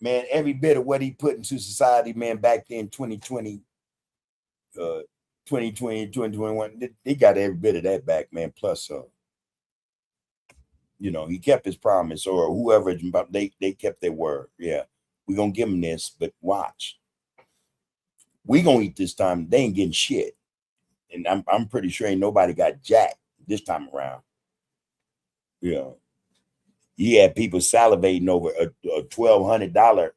Man, every bit of what he put into society, man, back then, 2020, 2021, they got every bit of that back, man, plus some. You know, he kept his promise, or whoever, they kept their word. Yeah, we're going to give them this, but watch. We going to eat this time. They ain't getting shit. And I'm pretty sure ain't nobody got jack this time around. You know, he had people salivating over a $1,200,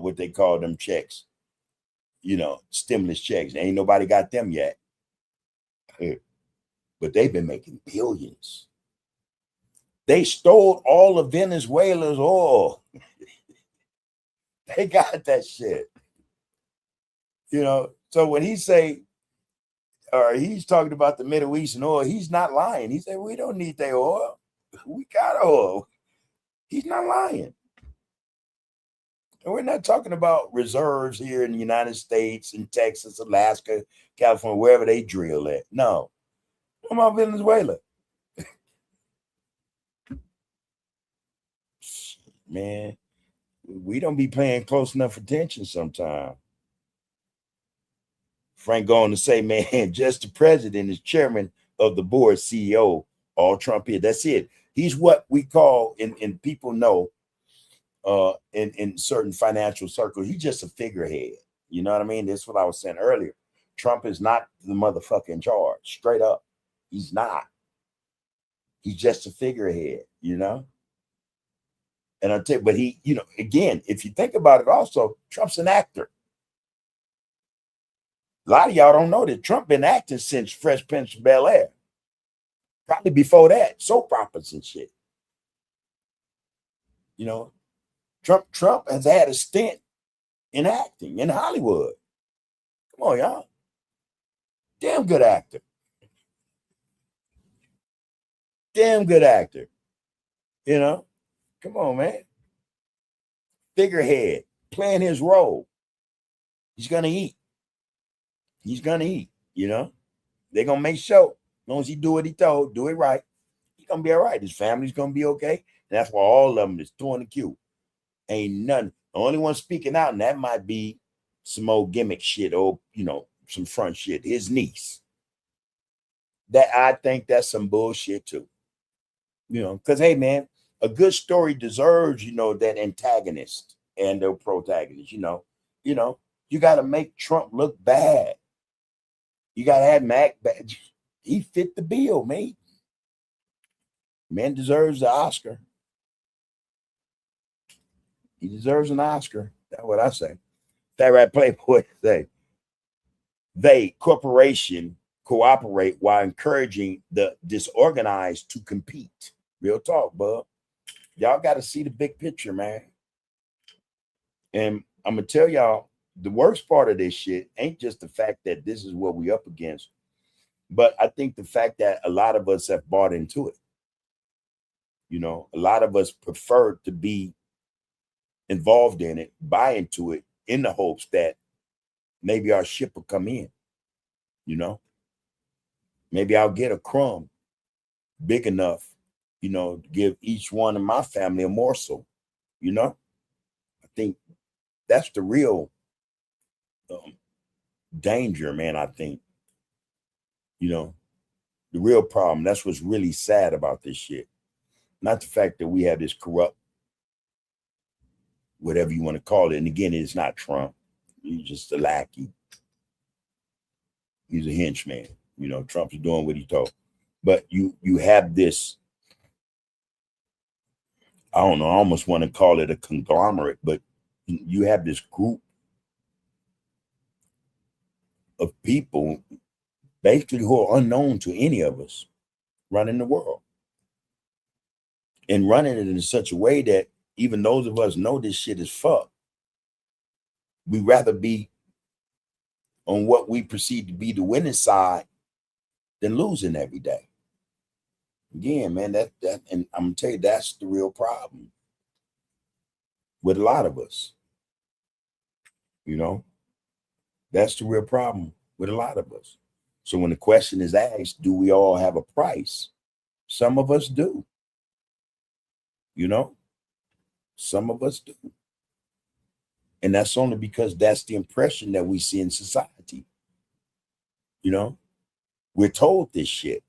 what they call them checks. You know, stimulus checks. Ain't nobody got them yet. But they've been making billions. They stole all of Venezuela's oil. They got that shit. You know, so when he say, or he's talking about the Middle East and oil, he's not lying. He said, we don't need their oil. We got oil. He's not lying. And we're not talking about reserves here in the United States, in Texas, Alaska, California, wherever they drill at. No. What about Venezuela? Man, we don't be paying close enough attention sometimes. Frank going to say, man, just the president is chairman of the board, CEO, all Trump is. That's it. He's what we call, and people know, in certain financial circles, he's just a figurehead. You know what I mean? That's what I was saying earlier. Trump is not the motherfucker in charge. Straight up. He's not. He's just a figurehead, you know? And I'll tell you, but he, you know, again, if you think about it also, Trump's an actor. A lot of y'all don't know that Trump been acting since Fresh Prince of Bel-Air. Probably before that, soap operas and shit. You know, Trump has had a stint in acting in Hollywood. Come on, y'all. Damn good actor. Damn good actor. You know, come on, man. Figurehead, playing his role. He's going to eat. He's going to eat, you know. They're going to make sure, as long as he do what he told, do it right, he's going to be all right. His family's going to be okay. And that's why all of them is throwing the cue. Ain't nothing. The only one speaking out, and that might be some old gimmick shit or, you know, some front shit. His niece. That I think that's some bullshit too. You know, because, hey, man, a good story deserves, you know, that antagonist and the protagonist, you know. You got to make Trump look bad. You got to have Mac bad. He fit the bill, mate. Man deserves the Oscar. He deserves an Oscar. That's what I say. That right, Playboy say. They, corporation, cooperate while encouraging the disorganized to compete. Real talk, bub. Y'all got to see the big picture, man. And I'm going to tell y'all, the worst part of this shit ain't just the fact that this is what we up against, but I think the fact that a lot of us have bought into it. You know, a lot of us prefer to be involved in it, buy into it in the hopes that maybe our ship will come in, you know. Maybe I'll get a crumb big enough, you know, to give each one of my family a morsel, you know. I think that's the real danger, man. I think, you know, the real problem. That's what's really sad about this shit. Not the fact that we have this corrupt, whatever you want to call it. And again, it's not Trump. He's just a lackey. He's a henchman. You know, Trump's doing what he told. But you have this, I don't know, I almost want to call it a conglomerate, but you have this group of people basically who are unknown to any of us running the world. And running it in such a way that even those of us know this shit is fucked. We'd rather be on what we perceive to be the winning side than losing every day. Again, man, that and I'm gonna tell you, that's the real problem with a lot of us. You know, that's the real problem with a lot of us. So when the question is asked, do we all have a price? Some of us do. You know, some of us do. And that's only because that's the impression that we see in society. You know, we're told this shit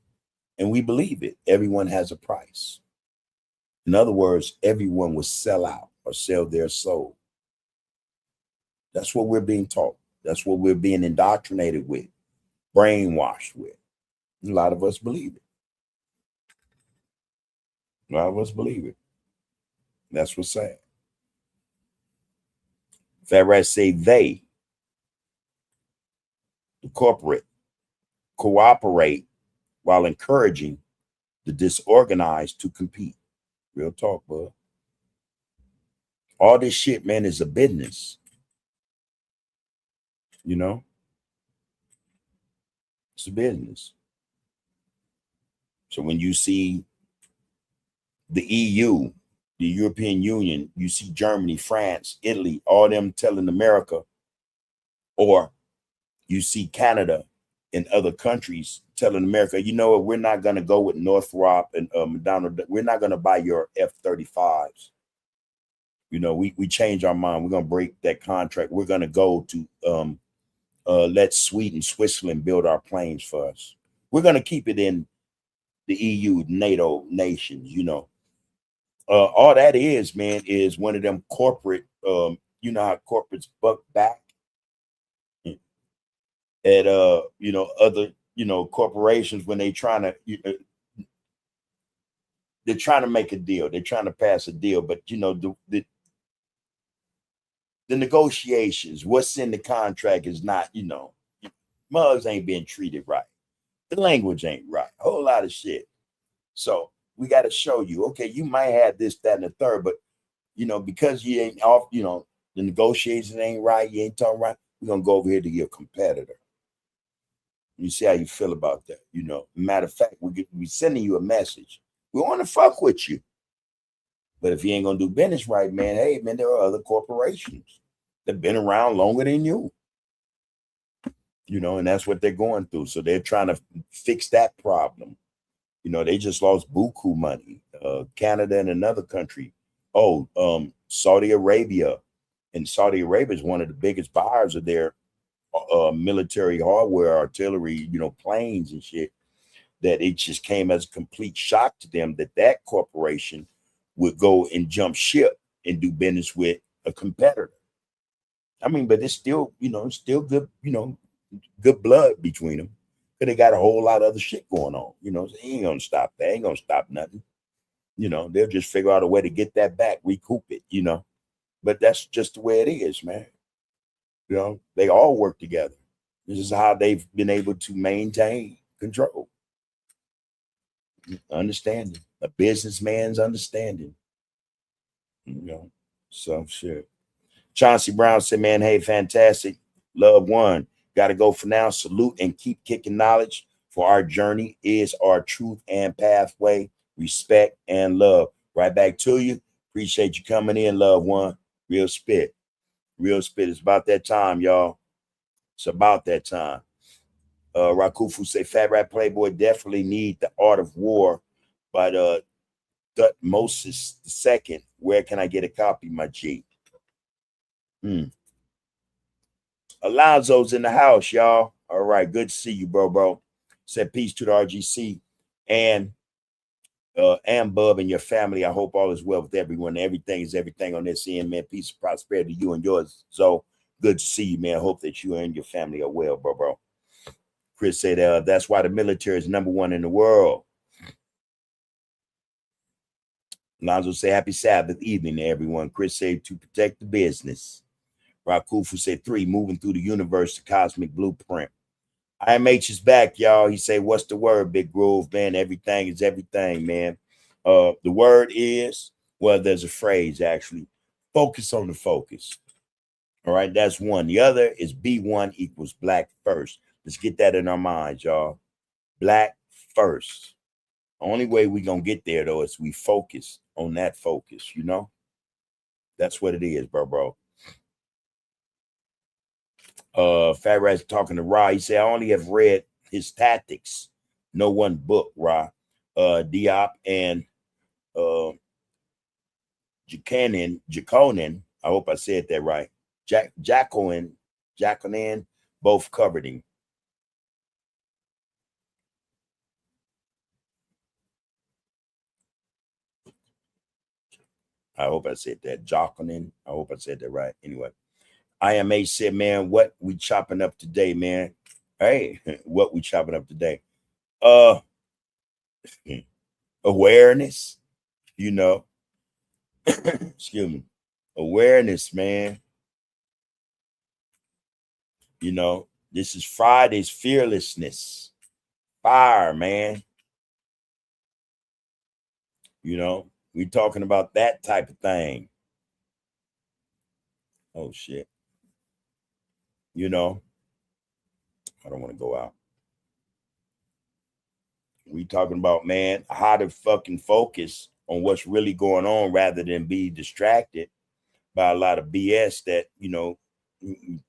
and we believe it. Everyone has a price. In other words, everyone will sell out or sell their soul. That's what we're being taught. That's what we're being indoctrinated with, brainwashed with. A lot of us believe it. A lot of us believe it. That's what's sad. Fat Rat say they, the corporate, cooperate while encouraging the disorganized to compete. Real talk, bud. All this shit, man, is a business. You know, it's a business. So when you see the EU, the European Union, you see Germany, France, Italy, all them telling America, or you see Canada and other countries telling America, you know what, we're not going to go with Northrop and McDonald. We're not going to buy your F-35s. You know, we change our mind. We're going to break that contract. We're going to go to let Sweden, Switzerland build our planes for us. We're going to keep it in the EU, NATO nations, you know. All that is, man, is one of them corporate, you know how corporates buck back at, you know, other, you know, corporations when they trying to, they're trying to make a deal. They're trying to pass a deal. But, you know, the negotiations, what's in the contract is not, you know, mugs ain't being treated right. The language ain't right. A whole lot of shit. So we got to show you, okay, you might have this, that, and the third, but, you know, because you ain't off, you know, the negotiations ain't right, you ain't talking right, we're going to go over here to your competitor. You see how you feel about that. You know, matter of fact, we sending you a message. We want to fuck with you. But if you ain't going to do business right, man, hey, man, there are other corporations that have been around longer than you. You know, and that's what they're going through. So they're trying to fix that problem. You know, they just lost buku money. Canada and another country. Saudi Arabia. And Saudi Arabia is one of the biggest buyers of their military hardware, artillery, you know, planes and shit. That it just came as a complete shock to them that corporation would go and jump ship and do business with a competitor. I mean, but it's still, you know, still good, you know, good blood between them. But they got a whole lot of other shit going on. You know, so he ain't gonna stop that. Ain't gonna stop nothing. You know, they'll just figure out a way to get that back, recoup it, you know. But that's just the way it is, man. You know, they all work together. This is how they've been able to maintain control. Understanding. A businessman's understanding. You know, so shit. Chauncey Brown said, man, hey, fantastic. Love one. Got to go for now. Salute and keep kicking knowledge, for our journey is our truth and pathway. Respect and love. Right back to you. Appreciate you coming in, love one. Real spit. Real spit. It's about that time, y'all. It's about that time. Rakufu say, Fat Rat Playboy definitely need The Art of War by Thutmose II. Where can I get a copy, my G? Alonzo's in the house, y'all. All right, good to see you, bro. Said peace to the RGC and Bub and your family. I hope all is well with everyone. Everything is everything on this end, man. Peace and prosperity to you and yours. So good to see you, man. Hope that you and your family are well, bro. Chris said, that's why the military is #1 in the world. Alonzo say, happy Sabbath evening to everyone. Chris said, to protect the business. Rakufu said, 3, moving through the universe, the cosmic blueprint. IMH is back, y'all. He said, what's the word, Big Groove, man? Everything is everything, man. The word is, well, there's a phrase, actually. Focus on the focus. All right, that's one. The other is B1 equals black first. Let's get that in our minds, y'all. Black first. Only way we're going to get there, though, is we focus on that focus, you know? That's what it is, bro. Fat Rat's talking to Ra. He said, I only have read his tactics. No one book, Ra. Diop and Jaconin, I hope I said that right. Jacqueline, both covered him. I hope I said that. Jockening. I hope I said that right. Anyway, IMA said, man, what we chopping up today, man? Hey, what we chopping up today? Awareness, you know. Excuse me. Awareness, man. You know, this is Friday's fearlessness. Fire, man. You know, we talking about that type of thing. Oh shit. You know, I don't want to go out. We talking about, man, how to fucking focus on what's really going on rather than be distracted by a lot of BS that, you know,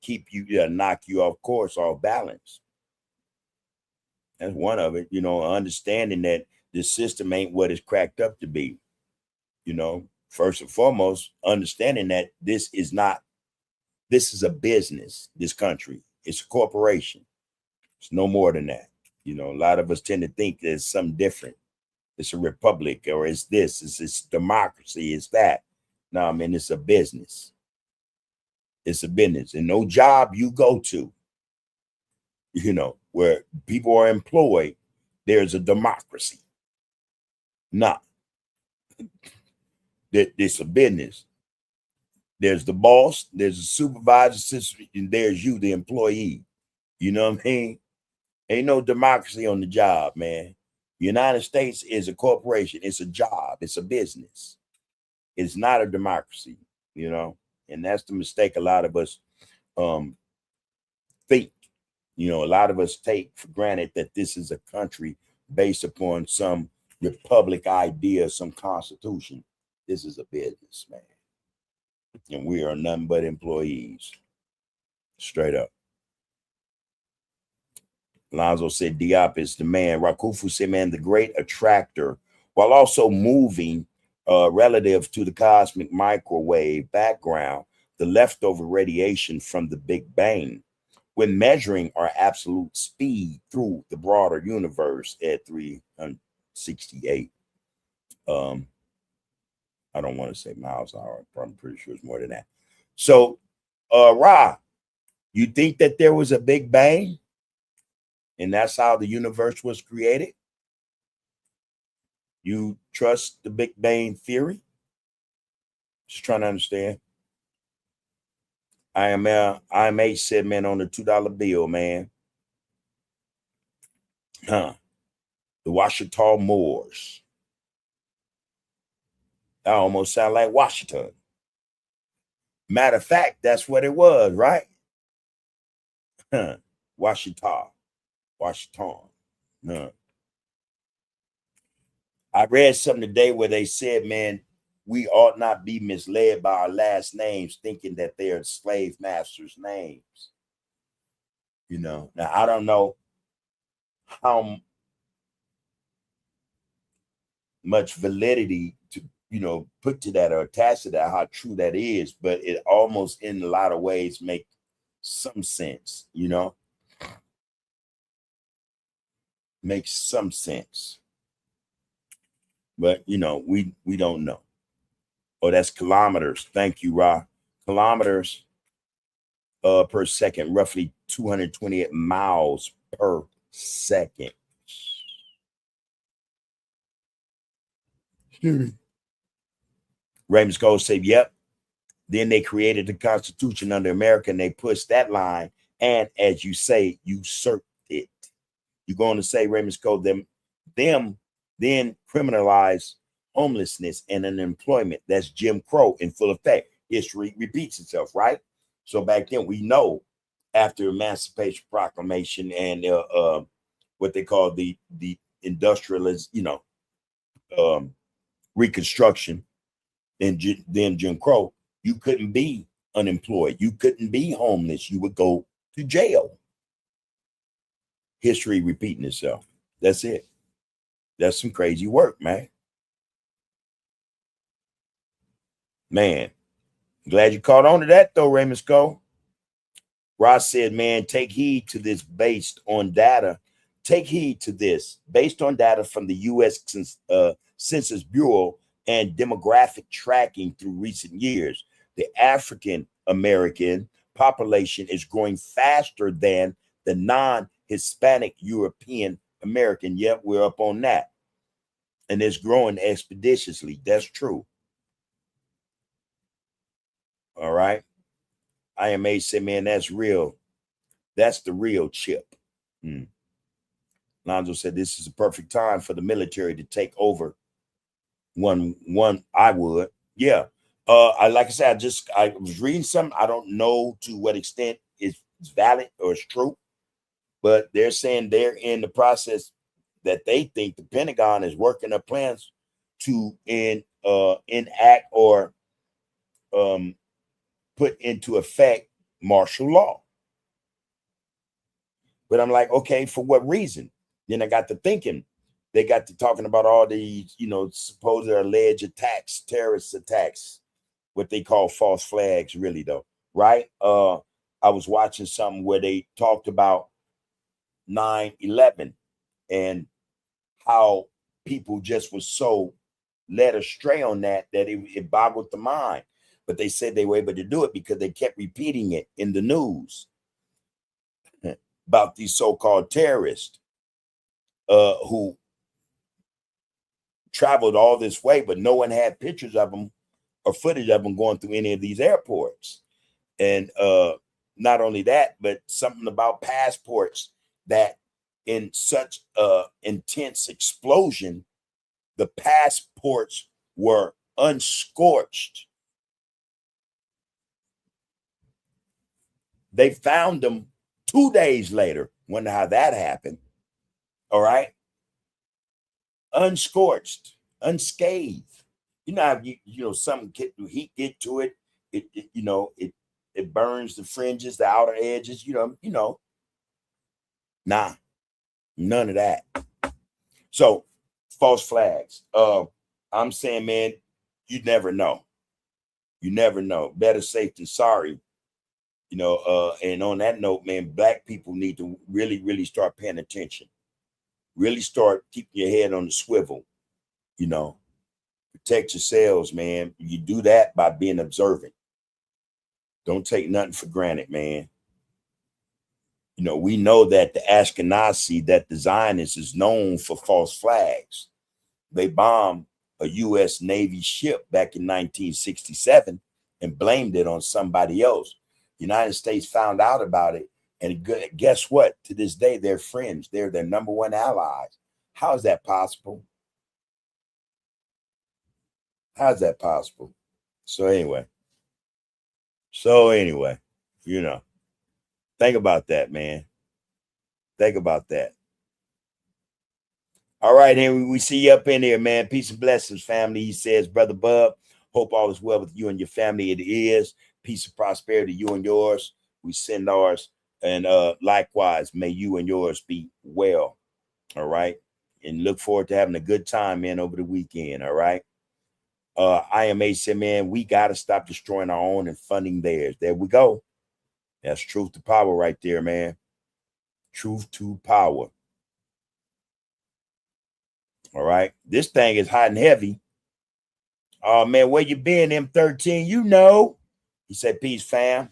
keep you, knock you off course, off balance. That's one of it, you know, understanding that the system ain't what it's cracked up to be. You know, first and foremost, understanding that this is a business, this country. It's a corporation. It's no more than that. You know, a lot of us tend to think there's something different. It's a republic, or it's this, it's democracy, it's that. No, I mean, it's a business. It's a business. And no job you go to, you know, where people are employed, there's a democracy. Nah. It's a business. There's the boss, there's a supervisor, and there's you, the employee. You know what I mean? Ain't no democracy on the job, man. United States is a corporation. It's a job. It's a business. It's not a democracy, you know? And that's the mistake a lot of us think. You know, a lot of us take for granted that this is a country based upon some republic idea, some constitution. This is a business, man. And we are nothing but employees. Straight up. Lonzo said Diop is the man. Rakufu said, man, the great attractor, while also moving relative to the cosmic microwave background, the leftover radiation from the Big Bang, when measuring our absolute speed through the broader universe at 368. I don't want to say miles an hour, but I'm pretty sure it's more than that. So, Ra, you think that there was a Big Bang? And that's how the universe was created? You trust the Big Bang theory? Just trying to understand. IMA said, man, on the $2 bill, man. The Washita Moors. That almost sound like Washington. Matter of fact, that's what it was, right? Washita. Washington. I read something today where they said, man, we ought not be misled by our last names, thinking that they are slave masters' names. You know, now I don't know how much validity to, you know, put to that or attach to that, how true that is, but it almost in a lot of ways make some sense, you know. Makes some sense. But, you know, we don't know. Oh, that's kilometers. Thank you, Ra. Kilometers per second, roughly 228 miles per second. Raymond Cole said, yep. Then they created the Constitution under America and they pushed that line. And as you say, usurped it. You're going to say, Raymond Cole, them then criminalize homelessness and unemployment. That's Jim Crow in full effect. History repeats itself, right? So back then, we know after Emancipation Proclamation and what they call the industrialist, you know, Reconstruction, and then Jim Crow, you couldn't be unemployed. You couldn't be homeless. You would go to jail. History repeating itself. That's it. That's some crazy work, man. Man, glad you caught on to that, though, Raymond Skull. Ross said, man, take heed to this based on data. Take heed to this based on data from the U.S. Census Bureau and demographic tracking through recent years, the African American population is growing faster than the non-Hispanic European American. Yep, we're up on that. And it's growing expeditiously. That's true. All right. IMA said, man, that's real. That's the real chip. Lonzo said, this is a perfect time for the military to take over. One, I would. Yeah. Like I said, I was reading something. I don't know to what extent it's valid or it's true, but they're saying they're in the process that they think the Pentagon is working up plans to enact or put into effect martial law. But I'm like, okay, for what reason? Then I got to thinking. They got to talking about all these, supposed alleged attacks, terrorist attacks, what they call false flags, really, though, right? I was watching something where they talked about 9/11 and how people just were so led astray on that it boggled the mind. But they said they were able to do it because they kept repeating it in the news about these so-called terrorists who traveled all this way, but no one had pictures of them or footage of them going through any of these airports. And not only that, but something about passports that in such intense explosion, the passports were unscorched. They found them 2 days later. Wonder how that happened. All right. Unscorched, unscathed. You know how something get to it. It burns the fringes, the outer edges. Nah, none of that. So false flags. I'm saying, man, you never know. You never know. Better safe than sorry. And on that note, man, Black people need to really, really start paying attention. Really start keeping your head on the swivel. Protect yourselves, man. You do that by being observant. Don't take nothing for granted, man. We know that the Ashkenazi, that the Zionists, is known for false flags. They bombed a U.S. Navy ship back in 1967 and blamed it on somebody else. The United States found out about it, and guess what? To this day, they're friends. They're their number one allies. How is that possible? How's that possible? So anyway, think about that, man. Think about that. All right, Henry, we see you up in here, man. Peace and blessings, family. He says, Brother Bub, hope all is well with you and your family. It is. Peace and prosperity, you and yours. We send ours. And likewise, may you and yours be well. All right. And look forward to having a good time, man, over the weekend. All right. IMA said, man, we got to stop destroying our own and funding theirs. There we go. That's truth to power right there, man. Truth to power. All right. This thing is hot and heavy. Oh, man, where you been, M13? He said, peace, fam.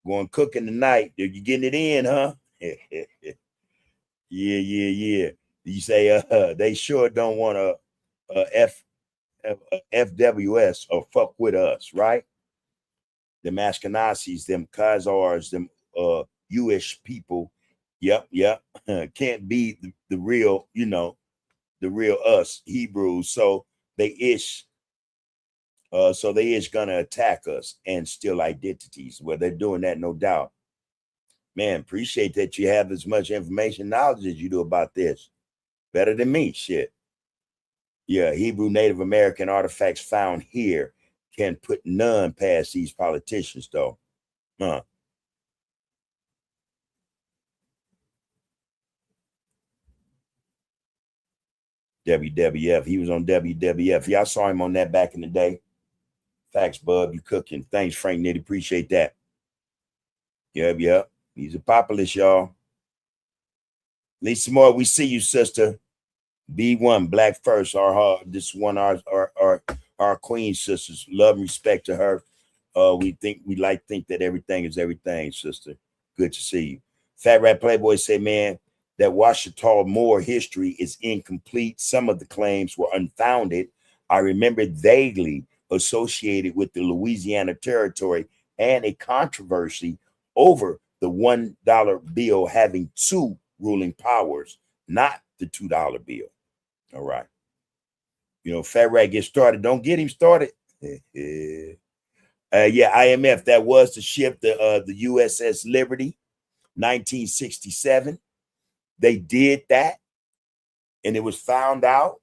Going cooking tonight. You getting it in, huh? Yeah. You say, they sure don't want a FWS or fuck with us, right? Them Ashkenazis, them Khazars, them Jewish people. Yep. Can't be the real, the real us Hebrews. So they ish gonna attack us and steal identities. Well, they're doing that, no doubt. Man, appreciate that you have as much information, knowledge as you do about this. Better than me, shit. Yeah, Hebrew Native American artifacts found here can put none past these politicians, though. Huh. WWF. He was on WWF. Y'all saw him on that back in the day. Facts, bub. You cooking. Thanks, Frank Nitty. Appreciate that. Yep. He's a populist, y'all. Lisa Moore, we see you, sister. B1, Black First, this one, our queen sisters. Love and respect to her. We think that everything is everything, sister. Good to see you. Fat Rat Playboy say, man, that Washita Moore history is incomplete. Some of the claims were unfounded. I remember vaguely associated with the Louisiana Territory and a controversy over the $1 bill having two ruling powers, not the $2 bill. All right. You know, Fat Rat get started. Don't get him started. Yeah, IMF, that was the ship, the USS Liberty, 1967. They did that, and it was found out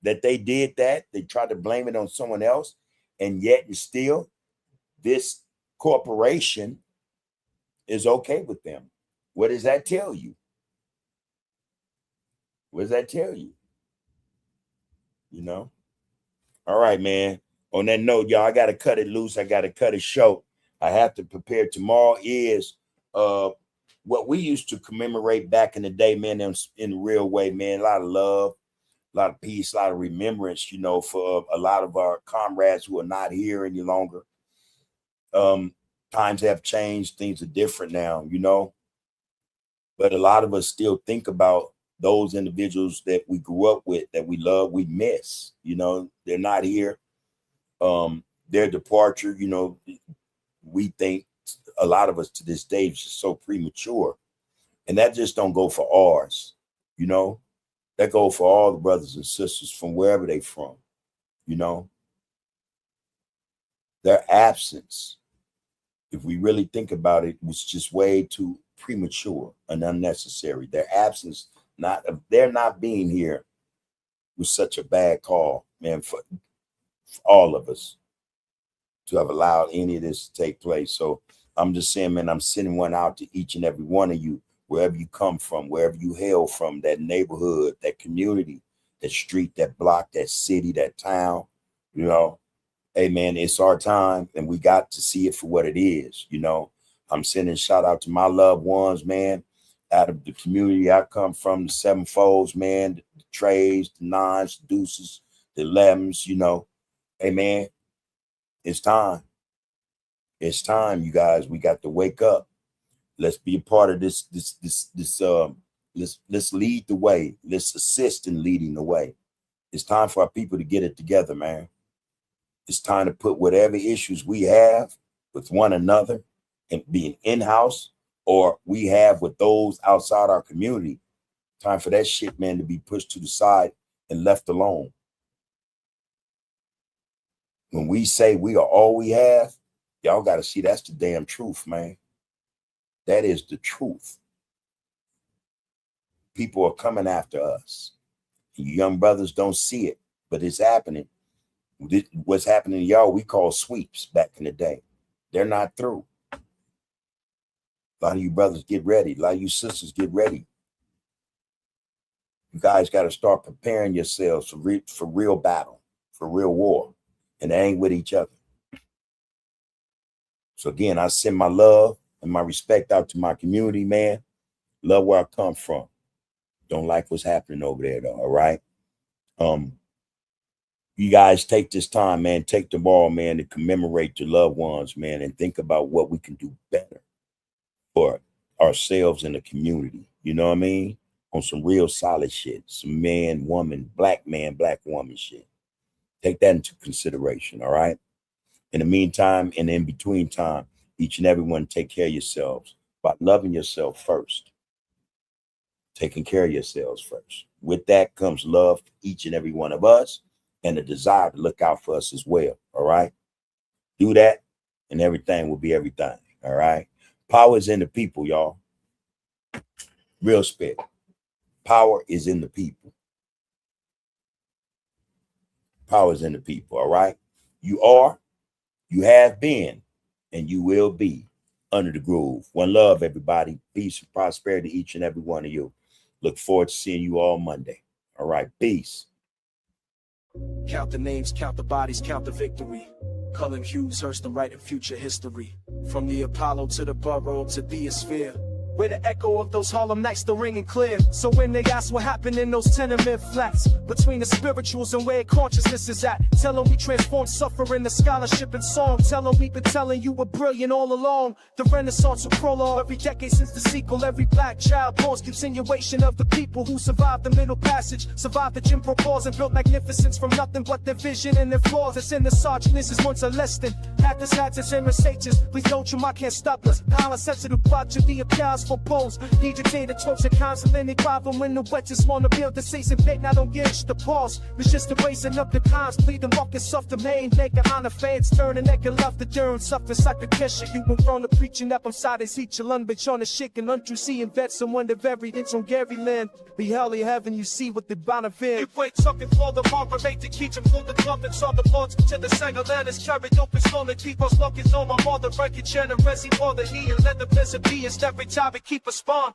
that they did that. They tried to blame it on someone else, and yet and still, this corporation is okay with them. What does that tell you? What does that tell you? You know? All right, man. On that note, y'all, I got to cut it loose. I got to cut it short. I have to prepare. Tomorrow is what we used to commemorate back in the day, man, in a real way, man. A lot of love, a lot of peace, a lot of remembrance, you know, for a lot of our comrades who are not here any longer. Times have changed. Things are different now, you know. But a lot of us still think about those individuals that we grew up with, that we love, we miss. You know, they're not here. Their departure, you know, we think a lot of us to this day is just so premature. And that just don't go for ours, you know. That go for all the brothers and sisters from wherever they from, you know. Their absence, if we really think about it, was just way too premature and unnecessary. Their absence, they're not being here was such a bad call, man, for all of us to have allowed any of this to take place. So I'm just saying, man, I'm sending one out to each and every one of you, wherever you come from, wherever you hail from, that neighborhood, that community, that street, that block, that city, that town, you know. Hey, man, it's our time, and we got to see it for what it is, you know. I'm sending shout out to my loved ones, man, out of the community I come from, the sevenfolds, man, the trays, the nines, the deuces, the 11s, you know. Hey, man, it's time. It's time, you guys. We got to wake up. Let's be a part of this. Let's lead the way. Let's assist in leading the way. It's time for our people to get it together, man. It's time to put whatever issues we have with one another and being in-house, or we have with those outside our community. Time for that shit, man, to be pushed to the side and left alone. When we say we are all we have, y'all got to see that's the damn truth, man. That is the truth. People are coming after us. You young brothers don't see it, but it's happening. What's happening to y'all, we call sweeps back in the day. They're not through. A lot of you brothers get ready. A lot of you sisters get ready. You guys got to start preparing yourselves for real battle, for real war. And they ain't with each other. So again, I send my love and my respect out to my community, man. Love where I come from. Don't like what's happening over there, though. All right. You guys take this time, man. Take the ball, man, to commemorate your loved ones, man, and think about what we can do better for ourselves and the community. You know what I mean? On some real solid shit. Some man, woman, black woman shit. Take that into consideration, all right? In the meantime and in between time, each and everyone take care of yourselves by loving yourself first. Taking care of yourselves first. With that comes love for each and every one of us and a desire to look out for us as well, all right? Do that and everything will be everything, all right? Power is in the people, y'all. Real spit. Power is in the people. Power is in the people, all right? You are, you have been, and you will be under the groove. One love, everybody. Peace and prosperity to each and every one of you. Look forward to seeing you all Monday. All right, peace. Count the names, count the bodies, count the victory. Cullen Hughes, Hurst, the right of future history. From the Apollo to the Borough to the Sphere. where the echo of those Harlem nights still ringing clear. So when they ask what happened in those tenement flats, between the spirituals and where consciousness is at, tell them we transform suffering to scholarship and song. Tell them we've been telling you we're brilliant all along. The Renaissance will prologue every decade since the sequel. Every black child born's continuation of the people who survived the Middle Passage, survived the Jim Crow pause, and built magnificence from nothing but their vision and their flaws. That's in the sergeant. This is once a less than had this and Mercedes. Please don't you, I can't stop us. Power sensitive plot to the applause for polls. Need your data, torture, consulate, any problem when the wet just wanna build the season. Bait, I don't get the pause. It's just the raising up the cons. Plead the markets off the main. Make it honor fans. Turn the neck and love the durn. Suffer like a kesha. You went from the preaching up. I'm sorry, see chillun, bitch on the shit and untrue seeing vets. Someone the very it's on Gary Land. Be hell in heaven, you see what the bonafide. If wait, talking for the marker, make the key to pull the trumpets on the boards to the singer land is carried open, slowly keep us looking on my mother, breaking generosity for the he and let the peasant be. It's every time we keep a spawn.